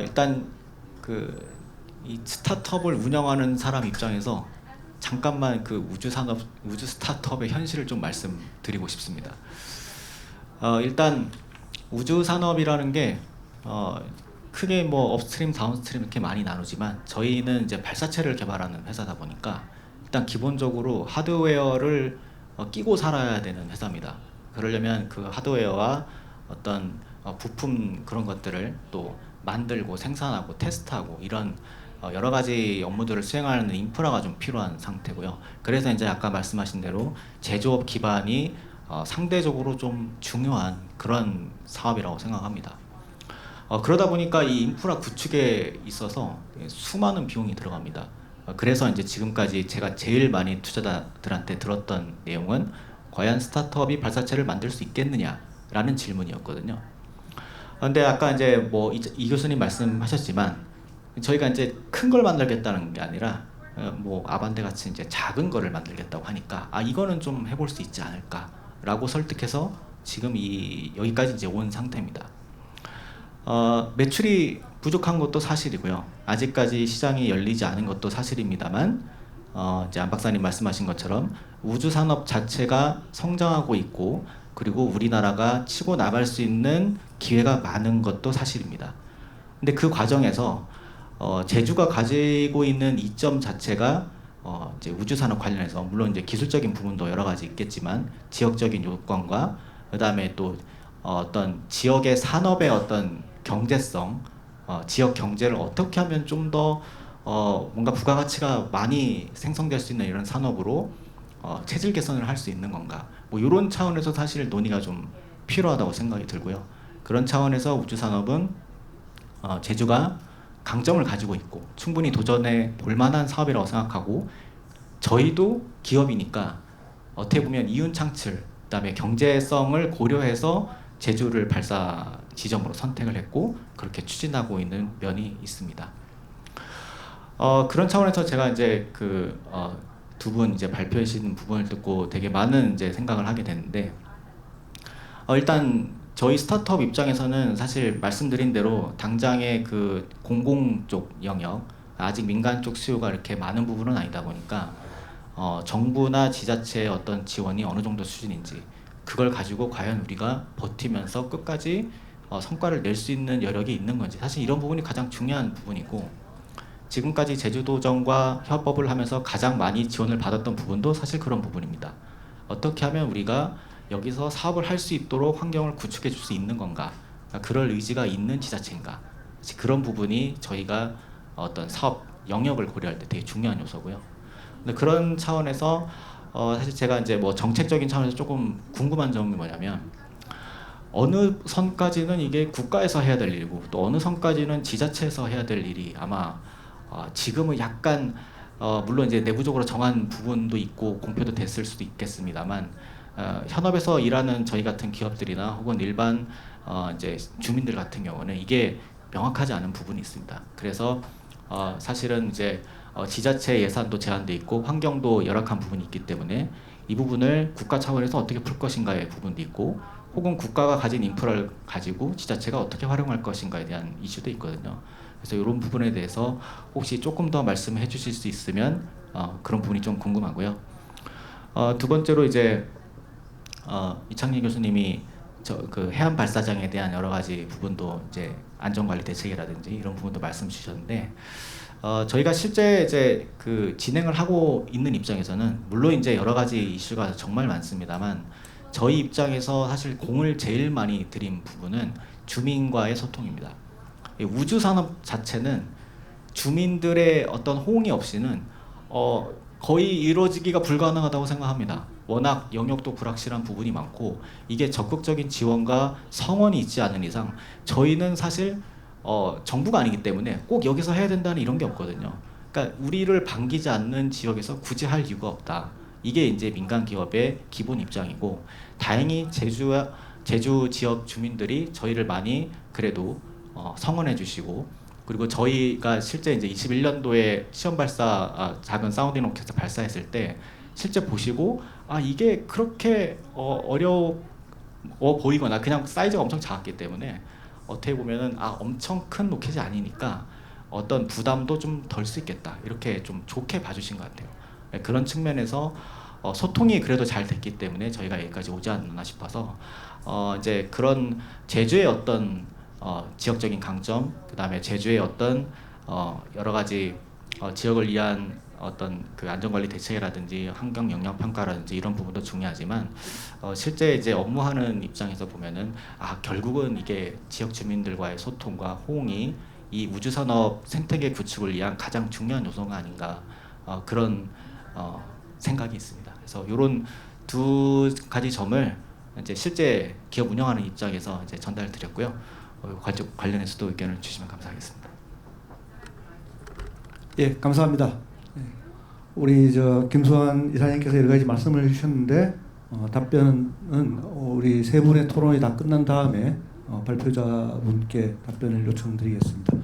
일단 이 스타트업을 운영하는 사람 입장에서 잠깐만 우주 스타트업의 현실을 좀 말씀드리고 싶습니다. 일단 우주 산업이라는 게 크게 뭐 업스트림, 다운스트림 이렇게 많이 나누지만 저희는 이제 발사체를 개발하는 회사다 보니까 일단 기본적으로 하드웨어를 끼고 살아야 되는 회사입니다. 그러려면 그 하드웨어와 어떤 부품 그런 것들을 또 만들고 생산하고 테스트하고 이런 여러 가지 업무들을 수행하는 인프라가 좀 필요한 상태고요. 그래서 이제 아까 말씀하신 대로 제조업 기반이 상대적으로 좀 중요한 그런 사업이라고 생각합니다. 그러다 보니까 이 인프라 구축에 있어서 수많은 비용이 들어갑니다. 그래서 이제 지금까지 제가 제일 많이 투자자들한테 들었던 내용은 과연 스타트업이 발사체를 만들 수 있겠느냐라는 질문이었거든요. 근데 아까 이제 뭐 이 교수님 말씀하셨지만 저희가 이제 큰 걸 만들겠다는 게 아니라 뭐 아반떼 같이 이제 작은 거를 만들겠다고 하니까 이거는 좀 해볼 수 있지 않을까라고 설득해서 지금 여기까지 이제 온 상태입니다. 매출이 부족한 것도 사실이고요. 아직까지 시장이 열리지 않은 것도 사실입니다만, 이제 안 박사님 말씀하신 것처럼 우주 산업 자체가 성장하고 있고, 그리고 우리나라가 치고 나갈 수 있는 기회가 많은 것도 사실입니다. 근데 그 과정에서 제주가 가지고 있는 이점 자체가 이제 우주 산업 관련해서 물론 이제 기술적인 부분도 여러 가지 있겠지만 지역적인 요건과 그다음에 또 어떤 지역의 산업의 어떤 경제성, 지역 경제를 어떻게 하면 좀 더 뭔가 부가가치가 많이 생성될 수 있는 이런 산업으로 체질 개선을 할 수 있는 건가, 뭐 이런 차원에서 사실 논의가 좀 필요하다고 생각이 들고요. 그런 차원에서 우주 산업은 제주가 강점을 가지고 있고 충분히 도전해 볼 만한 사업이라고 생각하고, 저희도 기업이니까 어떻게 보면 이윤 창출, 그다음에 경제성을 고려해서 제주를 발사 지점으로 선택을 했고 그렇게 추진하고 있는 면이 있습니다. 그런 차원에서 제가 이제 두 분 이제 발표해 주시는 부분을 듣고 되게 많은 이제 생각을 하게 됐는데, 일단 저희 스타트업 입장에서는 사실 말씀드린 대로 당장의 그 공공 쪽 영역, 아직 민간 쪽 수요가 이렇게 많은 부분은 아니다 보니까 정부나 지자체의 어떤 지원이 어느 정도 수준인지, 그걸 가지고 과연 우리가 버티면서 끝까지 성과를 낼 수 있는 여력이 있는 건지, 사실 이런 부분이 가장 중요한 부분이고, 지금까지 제주도정과 협업을 하면서 가장 많이 지원을 받았던 부분도 사실 그런 부분입니다. 어떻게 하면 우리가 여기서 사업을 할 수 있도록 환경을 구축해 줄 수 있는 건가, 그럴 의지가 있는 지자체인가, 그런 부분이 저희가 어떤 사업 영역을 고려할 때 되게 중요한 요소고요. 근데 그런 차원에서 사실 제가 이제 뭐 정책적인 차원에서 조금 궁금한 점이 뭐냐면, 어느 선까지는 이게 국가에서 해야 될 일이고 또 어느 선까지는 지자체에서 해야 될 일이 아마 지금은 약간 물론 이제 내부적으로 정한 부분도 있고 공표도 됐을 수도 있겠습니다만, 현업에서 일하는 저희 같은 기업들이나 혹은 일반 이제 주민들 같은 경우는 이게 명확하지 않은 부분이 있습니다. 그래서 사실은 이제 지자체 예산도 제한돼 있고 환경도 열악한 부분이 있기 때문에 이 부분을 국가 차원에서 어떻게 풀 것인가의 부분도 있고, 혹은 국가가 가진 인프라를 가지고 지자체가 어떻게 활용할 것인가에 대한 이슈도 있거든요. 그래서 이런 부분에 대해서 혹시 조금 더 말씀해 주실 수 있으면 그런 부분이 좀 궁금하고요. 두 번째로 이제 이창민 교수님이 그 해안 발사장에 대한 여러 가지 부분도 이제 안전관리 대책이라든지 이런 부분도 말씀 주셨는데, 저희가 실제 이제 그 진행을 하고 있는 입장에서는 물론 이제 여러 가지 이슈가 정말 많습니다만, 저희 입장에서 사실 공을 제일 많이 들인 부분은 주민과의 소통입니다. 우주 산업 자체는 주민들의 어떤 호응이 없이는 거의 이루어지기가 불가능하다고 생각합니다. 워낙 영역도 불확실한 부분이 많고 이게 적극적인 지원과 성원이 있지 않은 이상 저희는 사실 정부가 아니기 때문에 꼭 여기서 해야 된다는 이런 게 없거든요. 그러니까 우리를 반기지 않는 지역에서 굳이 할 이유가 없다. 이게 이제 민간 기업의 기본 입장이고, 다행히 제주 지역 주민들이 저희를 많이 그래도 성원해 주시고, 그리고 저희가 실제 이제 21년도에 시험 발사 작은 사운딩 로켓을 발사했을 때 실제 보시고 이게 그렇게 어려워 보이거나 그냥 사이즈가 엄청 작았기 때문에 어떻게 보면은 엄청 큰 로켓이 아니니까 어떤 부담도 좀 덜 수 있겠다, 이렇게 좀 좋게 봐주신 것 같아요. 그런 측면에서 소통이 그래도 잘 됐기 때문에 저희가 여기까지 오지 않나 싶어서 이제 그런 제주의 어떤 지역적인 강점, 그 다음에 제주의 어떤 여러 가지 지역을 위한 어떤 그 안전관리 대책이라든지 환경 영향 평가라든지 이런 부분도 중요하지만 실제 이제 업무하는 입장에서 보면은 결국은 이게 지역 주민들과의 소통과 호응이 이 우주 산업 생태계 구축을 위한 가장 중요한 요소가 아닌가, 그런 생각이 있습니다. 그래서 이런 두 가지 점을 이제 실제 기업 운영하는 입장에서 이제 전달드렸고요. 관련해서도 의견을 주시면 감사하겠습니다. 예, 감사합니다. 우리 김수환 이사님께서 여러 가지 말씀을 해주셨는데 답변은 우리 세 분의 토론이 다 끝난 다음에 발표자분께 답변을 요청드리겠습니다.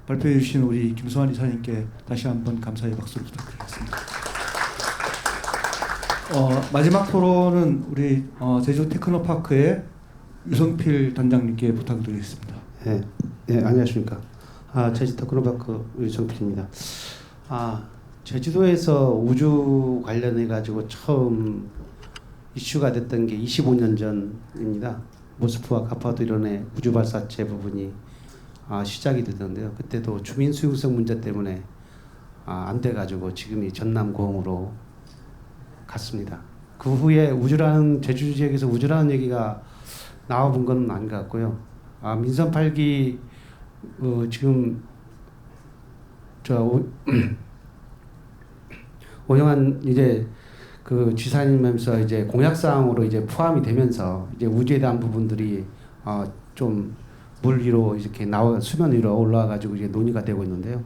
발표해 주신 우리 김수환 이사님께 다시 한번 감사의 박수를 부탁드리겠습니다. 마지막 토론은 우리 제주 테크노파크의 유성필 단장님께 부탁드리겠습니다. 네, 네 안녕하십니까. 제주 테크노파크 유성필입니다. 제주도에서 우주 관련해 가지고 처음 이슈가 됐던 게 25년 전입니다. 모스크바 가파도 일원의 우주 발사체 부분이 시작이 되던데요. 그때도 주민 수용성 문제 때문에 안 돼가지고 지금이 전남공으로 갔습니다. 그 후에 우주라는 제주 지역에서 우주라는 얘기가 나와본 건 아닌 것 같고요. 민선 8기 지금 오영환 이제 그 지사님하면서 이제 공약 사항으로 이제 포함이 되면서 이제 우주에 대한 부분들이 좀 물 위로 이렇게 수면 위로 올라와 가지고 이제 논의가 되고 있는데요.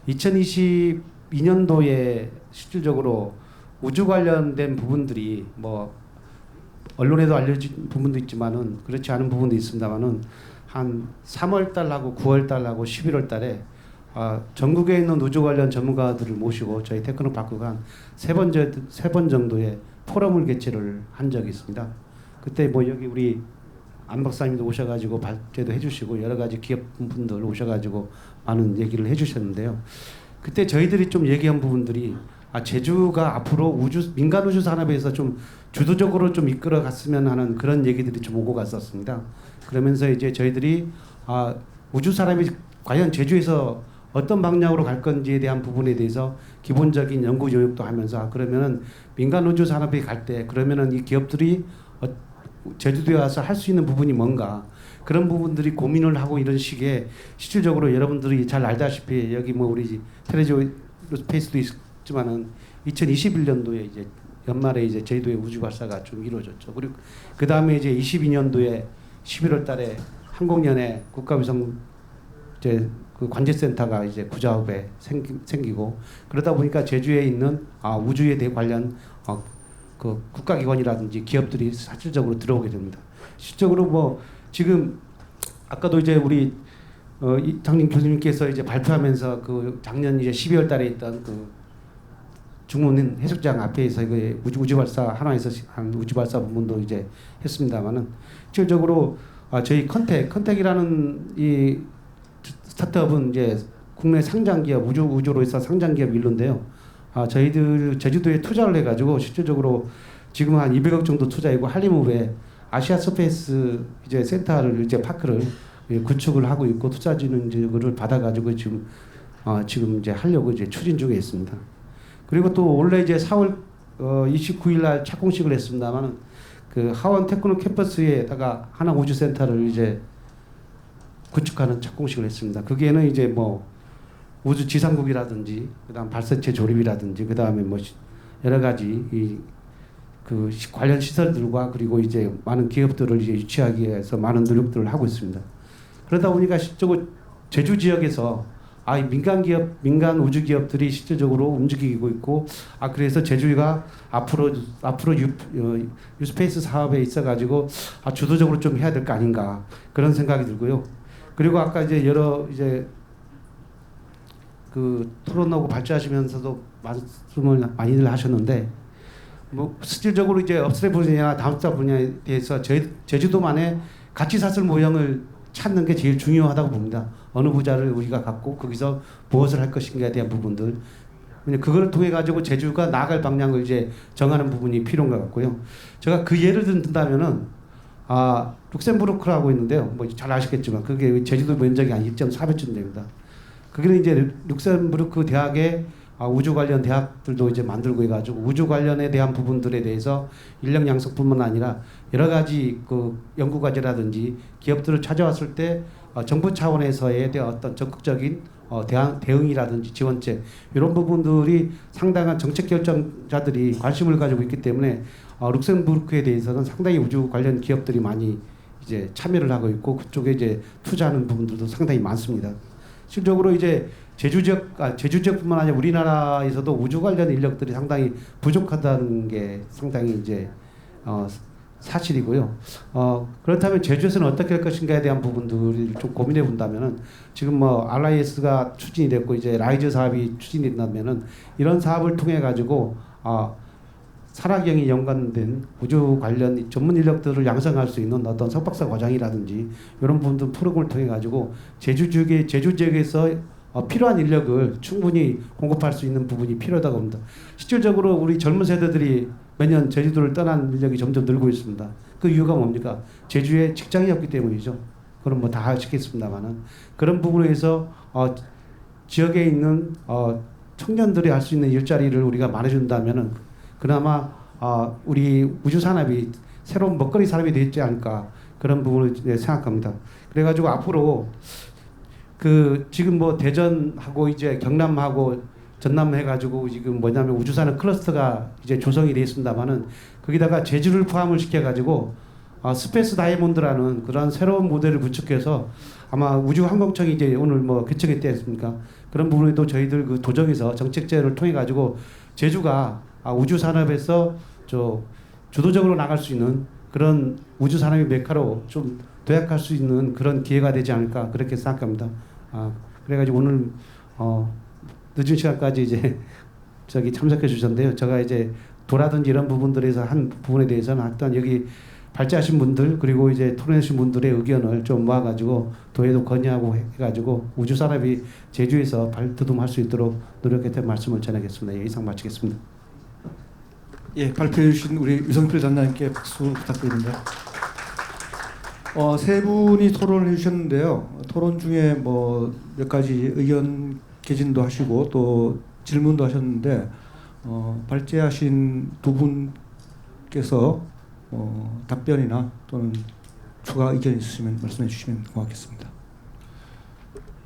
2022년도에 실질적으로 우주 관련된 부분들이 뭐 언론에도 알려진 부분도 있지만은 그렇지 않은 부분도 있습니다만은 한 3월 달하고 9월 달하고 11월 달에 전국에 있는 우주 관련 전문가들을 모시고 저희 테크노파크가 한 세 번 정도의 포럼을 개최를 한 적이 있습니다. 그때 뭐 여기 우리 안 박사님도 오셔가지고 발제도 해주시고 여러 가지 기업 분들 오셔가지고 많은 얘기를 해주셨는데요. 그때 저희들이 좀 얘기한 부분들이 제주가 앞으로 민간 우주 산업에서 좀 주도적으로 좀 이끌어 갔으면 하는 그런 얘기들이 좀 오고 갔었습니다. 그러면서 이제 저희들이 우주 산업이 과연 제주에서 어떤 방향으로 갈 건지에 대한 부분에 대해서 기본적인 연구 교육도 하면서 그러면은 민간 우주 산업이 갈 때 그러면은 이 기업들이 제주도에 와서 할 수 있는 부분이 뭔가 그런 부분들이 고민을 하고 이런 식의 실질적으로 여러분들이 잘 알다시피 여기 뭐 우리 테레조 스페이스도 있지만은 2021년도에 이제 연말에 이제 제주도의 우주 발사가 좀 이루어졌죠. 그리고 그 다음에 이제 22년도에 11월달에 한국연의 국가위성 이제 그 관제센터가 이제 구자읍에 생기고 그러다 보니까 제주에 있는 우주에 대해 관련 그 국가기관이라든지 기업들이 실질적으로 들어오게 됩니다. 실질적으로 뭐 지금 아까도 이제 우리 이창진 교수님께서 이제 발표하면서 그 작년 이제 12월달에 있던 그 중문 해수장 앞에서 그 우주 발사 하나에서 한 우주 발사 부분도 이제 했습니다만은 실질적으로 저희 컨택이라는 이 스타트업은 이제 국내 상장 기업 우주로 해서 상장 기업 일로인데요. 저희들 제주도에 투자를 해가지고 실질적으로 지금 한 200억 정도 투자이고 한림읍에 아시아 스페이스 이제 센터를 이제 파크를 구축을 하고 있고 투자 지원을 받아가지고 지금 이제 하려고 이제 추진 중에 있습니다. 그리고 또 원래 이제 4월 29일 날 착공식을 했습니다만은 그 하원 테크노 캠퍼스에다가 하나 우주 센터를 이제 구축하는 착공식을 했습니다. 거기에는 이제 뭐 우주 지상국이라든지 그다음 발사체 조립이라든지 그다음에 뭐 여러 가지 그 관련 시설들과 그리고 이제 많은 기업들을 이제 유치하기 위해서 많은 노력들을 하고 있습니다. 그러다 보니까 실제로 제주 지역에서 민간 우주 기업들이 실질적으로 움직이고 있고 그래서 제주가 앞으로 유스페이스 사업에 있어 가지고 주도적으로 좀 해야 될 거 아닌가 그런 생각이 들고요. 그리고 아까 이제 여러 이제 그 토론하고 발제하시면서도 말씀을 많이들 하셨는데 뭐 실질적으로 이제 업스트레 분야나 다운스트레 분야에 대해서 제주도만의 가치 사슬 모형을 찾는 게 제일 중요하다고 봅니다. 어느 부자를 우리가 갖고 거기서 무엇을 할 것인가에 대한 부분들. 그걸 통해 가지고 제주가 나아갈 방향을 이제 정하는 부분이 필요한 것 같고요. 제가 그 예를 든다면은 룩셈부르크라고 있는데요. 뭐 잘 아시겠지만 그게 제주도 면적이 한 1.4배쯤 됩니다. 그게 이제 룩셈부르크 대학의 우주 관련 대학들도 이제 만들고 해가지고 우주 관련에 대한 부분들에 대해서 인력 양성뿐만 아니라 여러 가지 그 연구 과제라든지 기업들을 찾아왔을 때 정부 차원에서의 어떤 적극적인 대응이라든지 지원책 이런 부분들이 상당한 정책 결정자들이 관심을 가지고 있기 때문에 룩셈부르크에 대해서는 상당히 우주 관련 기업들이 많이 이제 참여를 하고 있고 그쪽에 이제 투자하는 부분들도 상당히 많습니다. 실질적으로 이제 제주 지역뿐만 아니라 우리나라에서도 우주 관련 인력들이 상당히 부족하다는 게 상당히 이제 사실이고요. 그렇다면 제주에서는 어떻게 할 것인가에 대한 부분들을 좀 고민해 본다면은 지금 뭐 RIS가 추진이 됐고 이제 라이즈 사업이 추진이 된다면은 이런 사업을 통해 가지고 산학경이 연관된 우주 관련 전문 인력들을 양성할 수 있는 어떤 석박사 과정이라든지 이런 부분들 프로그램을 통해 가지고 제주 지역에서 필요한 인력을 충분히 공급할 수 있는 부분이 필요하다고 봅니다. 실질적으로 우리 젊은 세대들이 매년 제주도를 떠난 인력이 점점 늘고 있습니다. 그 이유가 뭡니까? 제주에 직장이 없기 때문이죠. 그럼 뭐 다 아시겠습니다만은 그런 부분에서 지역에 있는 청년들이 할 수 있는 일자리를 우리가 말해준다면은 그나마 우리 우주 산업이 새로운 먹거리 산업이 되지 않을까 그런 부분을 생각합니다. 그래가지고 앞으로 그 지금 뭐 대전하고 이제 경남하고 전남 해가지고 지금 뭐냐면 우주산업 클러스터가 이제 조성이 되어 있습니다만은 거기다가 제주를 포함을 시켜가지고 스페이스 다이아몬드라는 그런 새로운 모델을 구축해서 아마 우주항공청이 이제 오늘 뭐 개청했지 않습니까? 그런 부분에도 저희들 그 도정에서 정책제를 통해 가지고 제주가 우주 산업에서 주도적으로 나갈 수 있는 그런 우주 산업의 메카로 좀 도약할 수 있는 그런 기회가 되지 않을까 그렇게 생각합니다. 그래가지고 오늘 늦은 시간까지 이제 참석해 주셨는데요. 제가 이제 도라든지 이런 부분들에서 한 부분에 대해서는 일단 여기 발제하신 분들 그리고 이제 토론하신 분들의 의견을 좀 모아가지고 도에도 건의하고 해가지고 우주 산업이 제주에서 발돋움할 수 있도록 노력했던 말씀을 전하겠습니다. 이상 마치겠습니다. 예, 발표해 주신 우리 유성필 단장님께 박수 부탁드립니다. 세 분이 토론을 해주셨는데요. 토론 중에 뭐 몇 가지 의견 개진도 하시고 또 질문도 하셨는데 발제하신 두 분께서 답변이나 또는 추가 의견 있으시면 말씀해 주시면 고맙겠습니다.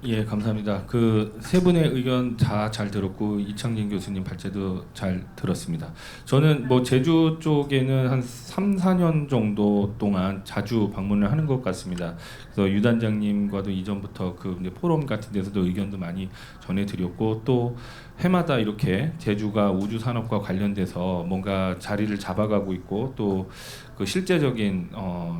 예, 감사합니다. 그 세 분의 의견 다 잘 들었고 이창진 교수님 발제도 잘 들었습니다. 저는 뭐 제주 쪽에는 한 3, 4년 정도 동안 자주 방문을 하는 것 같습니다. 그래서 유 단장님과도 이전부터 그 이제 포럼 같은 데서도 의견도 많이 전해드렸고 또 해마다 이렇게 제주가 우주 산업과 관련돼서 뭔가 자리를 잡아가고 있고 또 그 실제적인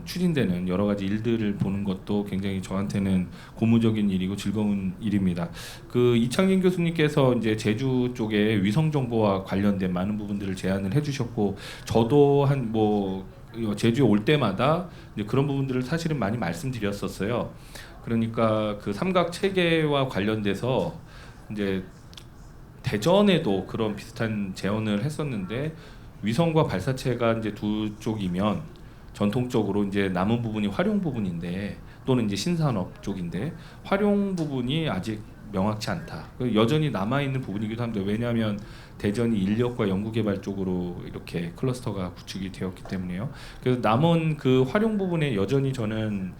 추진되는 여러 가지 일들을 보는 것도 굉장히 저한테는 고무적인 일이고 즐거운 일입니다. 그 이창진 교수님께서 이제 제주 쪽에 위성 정보와 관련된 많은 부분들을 제안을 해주셨고 저도 한 뭐 제주에 올 때마다 이제 그런 부분들을 사실은 많이 말씀드렸었어요. 그러니까 그 삼각 체계와 관련돼서 이제 대전에도 그런 비슷한 제언을 했었는데 위성과 발사체가 이제 두 쪽이면 전통적으로 이제 남은 부분이 활용 부분인데 또는 이제 신산업 쪽인데 활용 부분이 아직 명확치 않다. 여전히 남아 있는 부분이기도 합니다. 왜냐하면 대전이 인력과 연구개발 쪽으로 이렇게 클러스터가 구축이 되었기 때문에요. 그래서 남은 그 활용 부분에 여전히 저는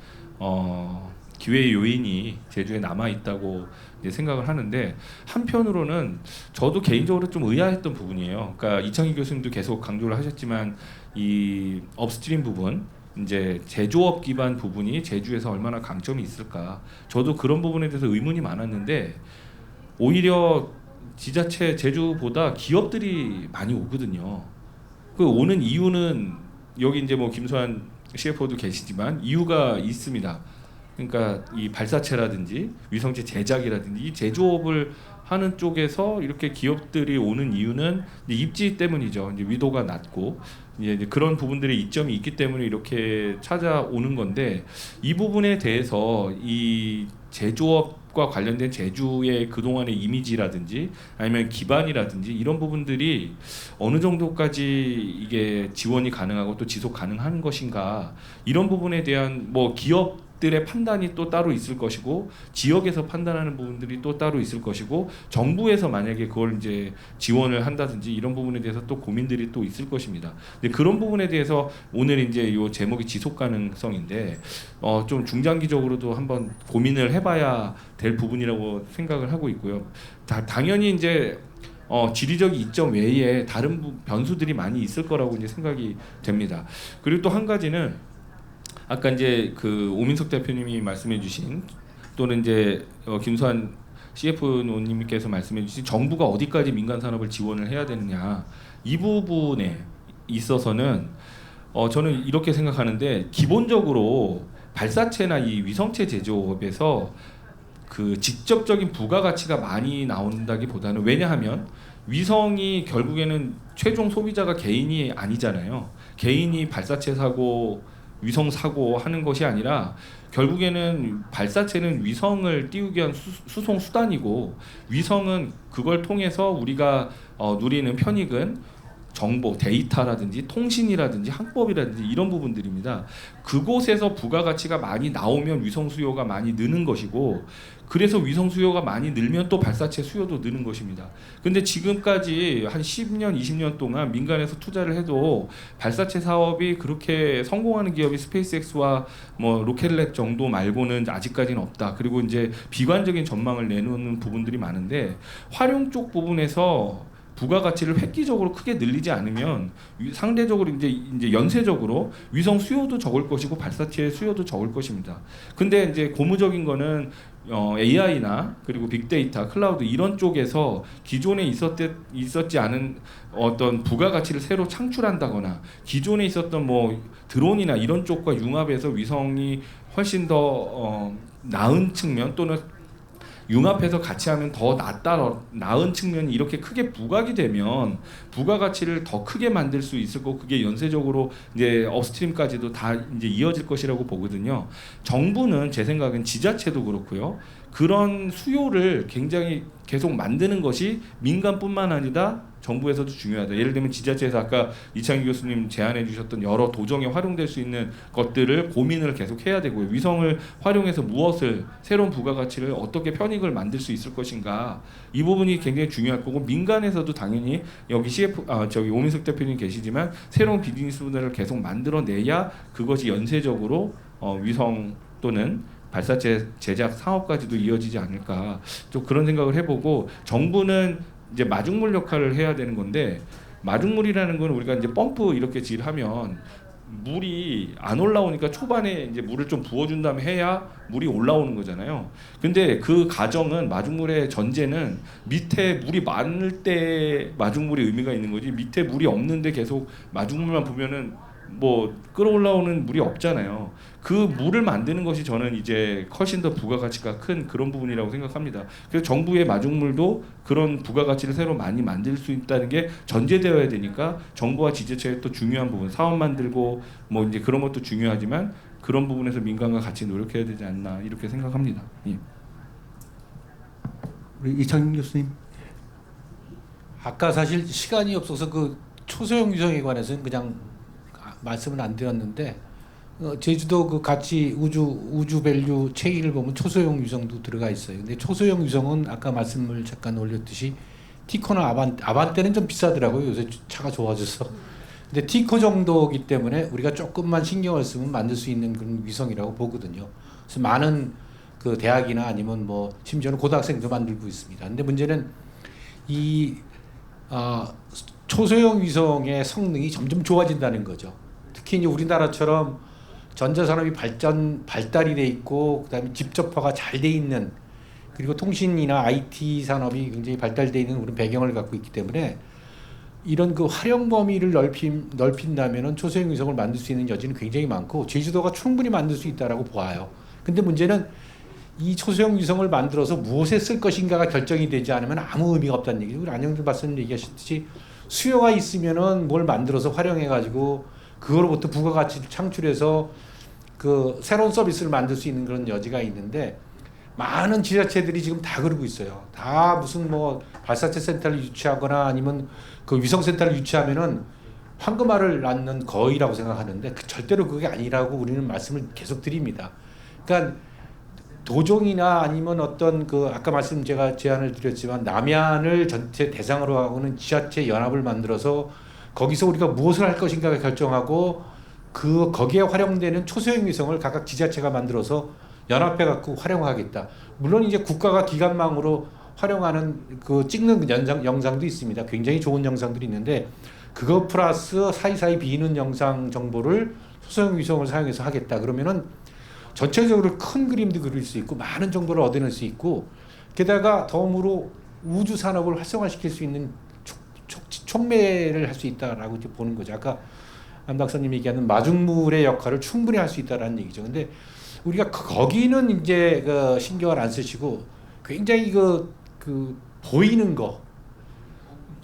기회의 요인이 제주에 남아 있다고 이제 생각을 하는데 한편으로는 저도 개인적으로 좀 의아했던 부분이에요. 그러니까 이창희 교수님도 계속 강조를 하셨지만 이 업스트림 부분 이제 제조업 기반 부분이 제주에서 얼마나 강점이 있을까? 저도 그런 부분에 대해서 의문이 많았는데 오히려 지자체 제주보다 기업들이 많이 오거든요. 그 오는 이유는 여기 이제 뭐 김소환 CFO도 계시지만 이유가 있습니다. 그러니까 이 발사체라든지 위성체 제작이라든지 이 제조업을 하는 쪽에서 이렇게 기업들이 오는 이유는 이제 입지 때문이죠. 이제 위도가 낮고 이제 그런 부분들의 이점이 있기 때문에 이렇게 찾아오는 건데 이 부분에 대해서 이 제조업과 관련된 제주의 그동안의 이미지라든지 아니면 기반이라든지 이런 부분들이 어느 정도까지 이게 지원이 가능하고 또 지속 가능한 것인가 이런 부분에 대한 뭐 기업들의 판단이 또 따로 있을 것이고 지역에서 판단하는 부분들이 또 따로 있을 것이고 정부에서 만약에 그걸 이제 지원을 한다든지 이런 부분에 대해서 또 고민들이 또 있을 것입니다. 근데 그런 부분에 대해서 오늘 이제 이 제목이 지속 가능성인데 좀 중장기적으로도 한번 고민을 해봐야 될 부분이라고 생각을 하고 있고요. 당연히 이제 지리적 이점 외에 다른 변수들이 많이 있을 거라고 이제 생각이 됩니다. 그리고 또 한 가지는 아까 이제 그 오민석 대표님이 말씀해주신 또는 이제 김수환 CF님께서 말씀해주신 정부가 어디까지 민간 산업을 지원을 해야 되느냐 이 부분에 있어서는 저는 이렇게 생각하는데 기본적으로 발사체나 이 위성체 제조업에서 그 직접적인 부가가치가 많이 나온다기보다는 왜냐하면 위성이 결국에는 최종 소비자가 개인이 아니잖아요. 개인이 발사체 사고 위성 사고 하는 것이 아니라 결국에는 발사체는 위성을 띄우기 위한 수송 수단이고 위성은 그걸 통해서 우리가 누리는 편익은 정보, 데이터라든지 통신이라든지 항법이라든지 이런 부분들입니다. 그곳에서 부가가치가 많이 나오면 위성 수요가 많이 느는 것이고 그래서 위성 수요가 많이 늘면 또 발사체 수요도 느는 것입니다. 근데 지금까지 한 10년, 20년 동안 민간에서 투자를 해도 발사체 사업이 그렇게 성공하는 기업이 스페이스X와 뭐 로켓랩 정도 말고는 아직까지는 없다. 그리고 이제 비관적인 전망을 내놓는 부분들이 많은데 활용 쪽 부분에서 부가가치를 획기적으로 크게 늘리지 않으면 상대적으로 이제 연쇄적으로 위성 수요도 적을 것이고 발사체 수요도 적을 것입니다. 근데 이제 고무적인 거는 AI나 그리고 빅데이터, 클라우드 이런 쪽에서 기존에 있었지 않은 어떤 부가가치를 새로 창출한다거나 기존에 있었던 뭐 드론이나 이런 쪽과 융합해서 위성이 훨씬 더 나은 측면 또는 융합해서 같이 하면 더 나은 측면이 이렇게 크게 부각이 되면 부가가치를 더 크게 만들 수 있을 거고 그게 연쇄적으로 이제 업스트림까지도 다 이제 이어질 것이라고 보거든요. 정부는 제 생각엔 지자체도 그렇고요. 그런 수요를 굉장히 계속 만드는 것이 민간뿐만 아니라 정부에서도 중요하다. 예를 들면 지자체에서 아까 이창희 교수님 제안해 주셨던 여러 도정에 활용될 수 있는 것들을 고민을 계속 해야 되고요. 위성을 활용해서 무엇을 새로운 부가가치를 어떻게 편익을 만들 수 있을 것인가 이 부분이 굉장히 중요할 거고 민간에서도 당연히 여기 저기 오민석 대표님 계시지만 새로운 비즈니스 모델을 계속 만들어내야 그것이 연쇄적으로 위성 또는 발사체 제작 사업까지도 이어지지 않을까 좀 그런 생각을 해보고 정부는 이제 마중물 역할을 해야 되는 건데 마중물이라는 건 우리가 이제 펌프 이렇게 질하면 물이 안 올라오니까 초반에 이제 물을 좀 부어준 다음에 해야 물이 올라오는 거잖아요. 근데 그 과정은 마중물의 전제는 밑에 물이 많을 때 마중물이 의미가 있는 거지 밑에 물이 없는데 계속 마중물만 보면은 뭐 끌어올라오는 물이 없잖아요. 그 물을 만드는 것이 저는 이제 훨씬 더 부가가치가 큰 그런 부분이라고 생각합니다. 그래서 정부의 마중물도 그런 부가가치를 새로 많이 만들 수 있다는 게 전제되어야 되니까 정부와 지자체의 또 중요한 부분 사업 만들고 뭐 이제 그런 것도 중요하지만 그런 부분에서 민간과 같이 노력해야 되지 않나 이렇게 생각합니다. 예. 우리 이창민 교수님. 아까 사실 시간이 없어서 그 초소형 위성에 관해서는 그냥 말씀을 안 드렸는데 제주도 그 같이 우주 밸류 체계를 보면 초소형 위성도 들어가 있어요. 근데 초소형 위성은 아까 말씀을 잠깐 올렸듯이 티코나 아반떼는 좀 비싸더라고요. 요새 차가 좋아져서. 근데 티코 정도이기 때문에 우리가 조금만 신경을 쓰면 만들 수 있는 그런 위성이라고 보거든요. 그래서 많은 그 대학이나 아니면 뭐 심지어는 고등학생도 만들고 있습니다. 근데 문제는 이 초소형 위성의 성능이 점점 좋아진다는 거죠. 특히 이제 우리나라처럼 전자산업이 발달이 돼 있고 그다음에 집접화가 잘 돼 있는 그리고 통신이나 IT 산업이 굉장히 발달돼 있는 그런 배경을 갖고 있기 때문에 이런 그 활용 범위를 넓힌다면은 초소형 위성을 만들 수 있는 여지는 굉장히 많고 제주도가 충분히 만들 수 있다라고 보아요. 근데 문제는 이 초소형 위성을 만들어서 무엇에 쓸 것인가가 결정이 되지 않으면 아무 의미가 없다는 얘기죠. 우리 안영준 박사님 얘기하셨듯이 수요가 있으면은 뭘 만들어서 활용해 가지고 그거로부터 부가가치를 창출해서 그 새로운 서비스를 만들 수 있는 그런 여지가 있는데 많은 지자체들이 지금 다 그러고 있어요. 다 무슨 뭐 발사체 센터를 유치하거나 아니면 그 위성 센터를 유치하면은 황금알을 낳는 거위라고 생각하는데 절대로 그게 아니라고 우리는 말씀을 계속 드립니다. 그러니까 도정이나 아니면 어떤 그 아까 제가 제안을 드렸지만 남해안을 전체 대상으로 하고는 지자체 연합을 만들어서 거기서 우리가 무엇을 할 것인가를 결정하고 거기에 활용되는 초소형 위성을 각각 지자체가 만들어서 연합해 갖고 활용하겠다. 물론 이제 국가가 기관망으로 활용하는 그 찍는 영상도 있습니다. 굉장히 좋은 영상들이 있는데 그거 플러스 사이사이 비는 영상 정보를 초소형 위성을 사용해서 하겠다. 그러면은 전체적으로 큰 그림도 그릴 수 있고 많은 정보를 얻어낼 수 있고 게다가 덤으로 우주 산업을 활성화시킬 수 있는 촉매를 할 수 있다라고 이제 보는 거죠. 아까 안 박사님이 얘기하는 마중물의 역할을 충분히 할 수 있다라는 얘기죠. 근데 우리가 거기는 이제 신경을 안 쓰시고 굉장히 그 보이는 거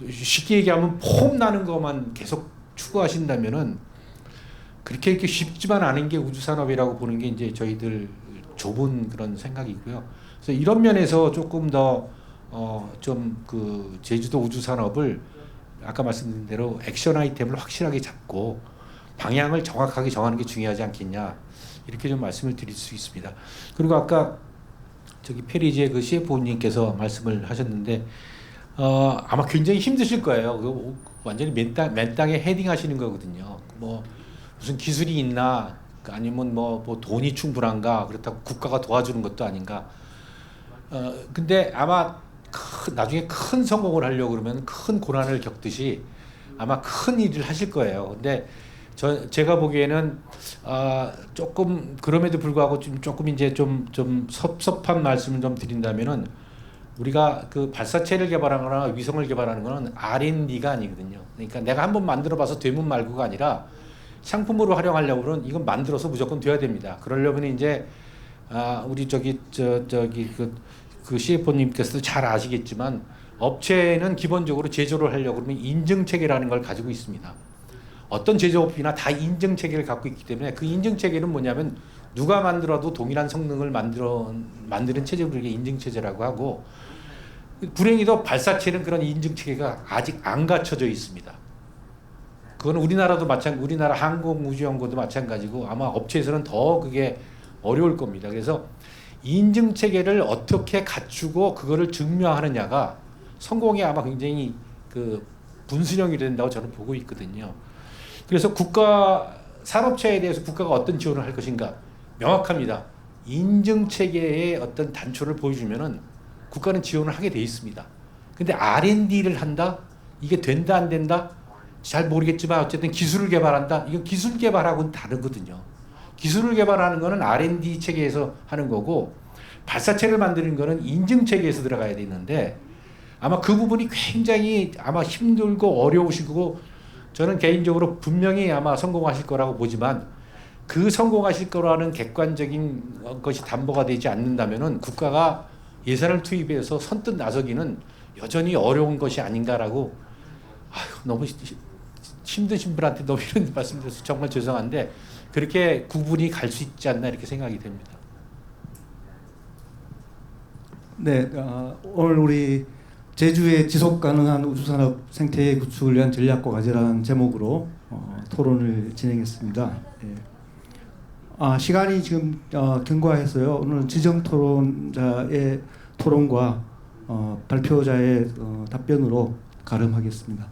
쉽게 얘기하면 폼 나는 것만 계속 추구하신다면은 그렇게 이렇게 쉽지만 않은 게 우주 산업이라고 보는 게 이제 저희들 좁은 그런 생각이고요. 그래서 이런 면에서 조금 더 좀 그 제주도 우주 산업을 아까 말씀드린 대로 액션 아이템을 확실하게 잡고 방향을 정확하게 정하는 게 중요하지 않겠냐 이렇게 좀 말씀을 드릴 수 있습니다. 그리고 아까 저기 페리지의 그 CFO님께서 말씀을 하셨는데 아마 굉장히 힘드실 거예요. 완전히 맨 땅에 헤딩하시는 거거든요. 뭐 무슨 기술이 있나 아니면 뭐 돈이 충분한가 그렇다고 국가가 도와주는 것도 아닌가. 근데 아마 나중에 큰 성공을 하려고 그러면 큰 고난을 겪듯이 아마 큰 일을 하실 거예요. 근데 제가 보기에는 조금 그럼에도 불구하고 조금 이제 좀 섭섭한 말씀을 좀 드린다면은 우리가 그 발사체를 개발하거나 위성을 개발하는 거는 R&D가 아니거든요. 그러니까 내가 한번 만들어봐서 되면 말고가 아니라 상품으로 활용하려고 그러면 이건 만들어서 무조건 돼야 됩니다. 그러려면 이제 우리 저기 그 CFO님께서도 잘 아시겠지만 업체는 기본적으로 제조를 하려고 그러면 인증 체계라는 걸 가지고 있습니다. 어떤 제조업이나 다 인증 체계를 갖고 있기 때문에 그 인증 체계는 뭐냐면 누가 만들어도 동일한 성능을 만드는 체제를 우리가 인증 체제라고 하고 불행히도 발사체는 그런 인증 체계가 아직 안 갖춰져 있습니다. 그건 우리나라 항공우주연구도 마찬가지고 아마 업체에서는 더 그게 어려울 겁니다. 그래서 인증 체계를 어떻게 갖추고 그거를 증명하느냐가 성공에 아마 굉장히 그 분수령이 된다고 저는 보고 있거든요. 그래서 산업체에 대해서 국가가 어떤 지원을 할 것인가 명확합니다. 인증 체계의 어떤 단초를 보여주면은 국가는 지원을 하게 돼 있습니다. 근데 R&D를 한다? 이게 된다 안 된다? 잘 모르겠지만 어쨌든 기술을 개발한다? 이건 기술 개발하고는 다르거든요. 기술을 개발하는 거는 R&D 체계에서 하는 거고 발사체를 만드는 거는 인증 체계에서 들어가야 되는데 아마 그 부분이 굉장히 아마 힘들고 어려우시고 저는 개인적으로 분명히 아마 성공하실 거라고 보지만 그 성공하실 거라는 객관적인 것이 담보가 되지 않는다면은 국가가 예산을 투입해서 선뜻 나서기는 여전히 어려운 것이 아닌가라고 너무 힘드신 분한테 너무 이런 말씀드려서 정말 죄송한데 그렇게 구분이 갈 수 있지 않나 이렇게 생각이 됩니다. 네, 오늘 우리 제주의 지속 가능한 우주산업 생태계 구축을 위한 전략과 과제라는 제목으로 토론을 진행했습니다. 예. 시간이 지금 경과해서요. 오늘 지정 토론자의 토론과 발표자의 답변으로 가름하겠습니다.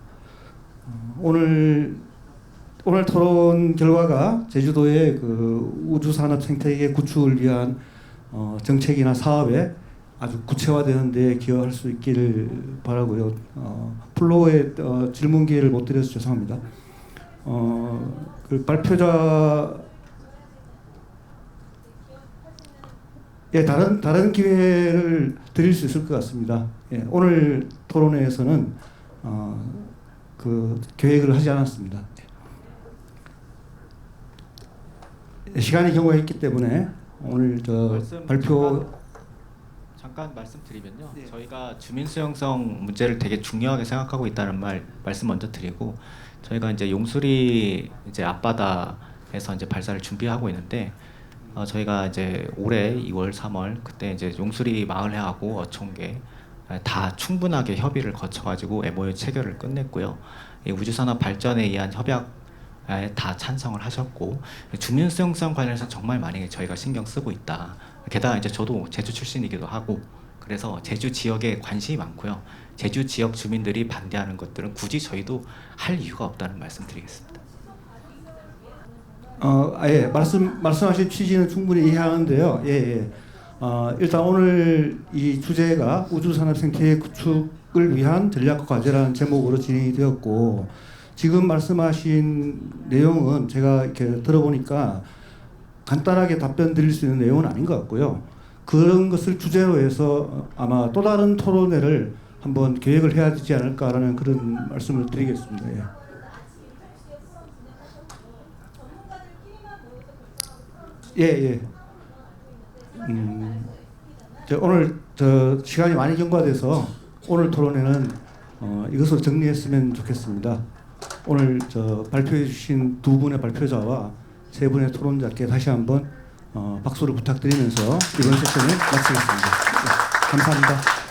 오늘 토론 결과가 제주도의 그 우주산업 생태계 구축을 위한 정책이나 사업에 아주 구체화되는 데 기여할 수 있기를 바라고요. 플로어에 질문 기회를 못 드려서 죄송합니다. 그 발표자 다른 기회를 드릴 수 있을 것 같습니다. 예, 오늘 토론회에서는 그 계획을 하지 않았습니다. 시간이 경과했기 때문에 오늘 발표 잠깐 말씀드리면요. 네. 저희가 주민 수용성 문제를 되게 중요하게 생각하고 있다는 말씀 먼저 드리고 저희가 이제 용수리 이제 앞바다에서 이제 발사를 준비하고 있는데 저희가 이제 올해 2월, 3월 그때 이제 용수리 마을회하고 어촌계 다 충분하게 협의를 거쳐가지고 MOU 체결을 끝냈고요. 이 우주산업 발전에 의한 협약에 다 찬성을 하셨고 주민 수용성 관련해서 정말 많이 저희가 신경 쓰고 있다. 게다가 이제 저도 제주 출신이기도 하고 그래서 제주 지역에 관심이 많고요. 제주 지역 주민들이 반대하는 것들은 굳이 저희도 할 이유가 없다는 말씀드리겠습니다. 예, 말씀하신 취지는 충분히 이해하는데요. 예. 일단 오늘 이 주제가 우주산업 생태계 구축을 위한 전략과 과제라는 제목으로 진행이 되었고 지금 말씀하신 내용은 제가 이렇게 들어보니까 간단하게 답변 드릴 수 있는 내용은 아닌 것 같고요. 그런 것을 주제로 해서 아마 또 다른 토론회를 한번 계획을 해야 되지 않을까라는 그런 말씀을 드리겠습니다. 예. 오늘 시간이 많이 경과돼서 오늘 토론회는 이것으로 정리했으면 좋겠습니다. 오늘 발표해 주신 두 분의 발표자와 세 분의 토론자께 다시 한번 박수를 부탁드리면서 이번 세션을 마치겠습니다. 네, 감사합니다.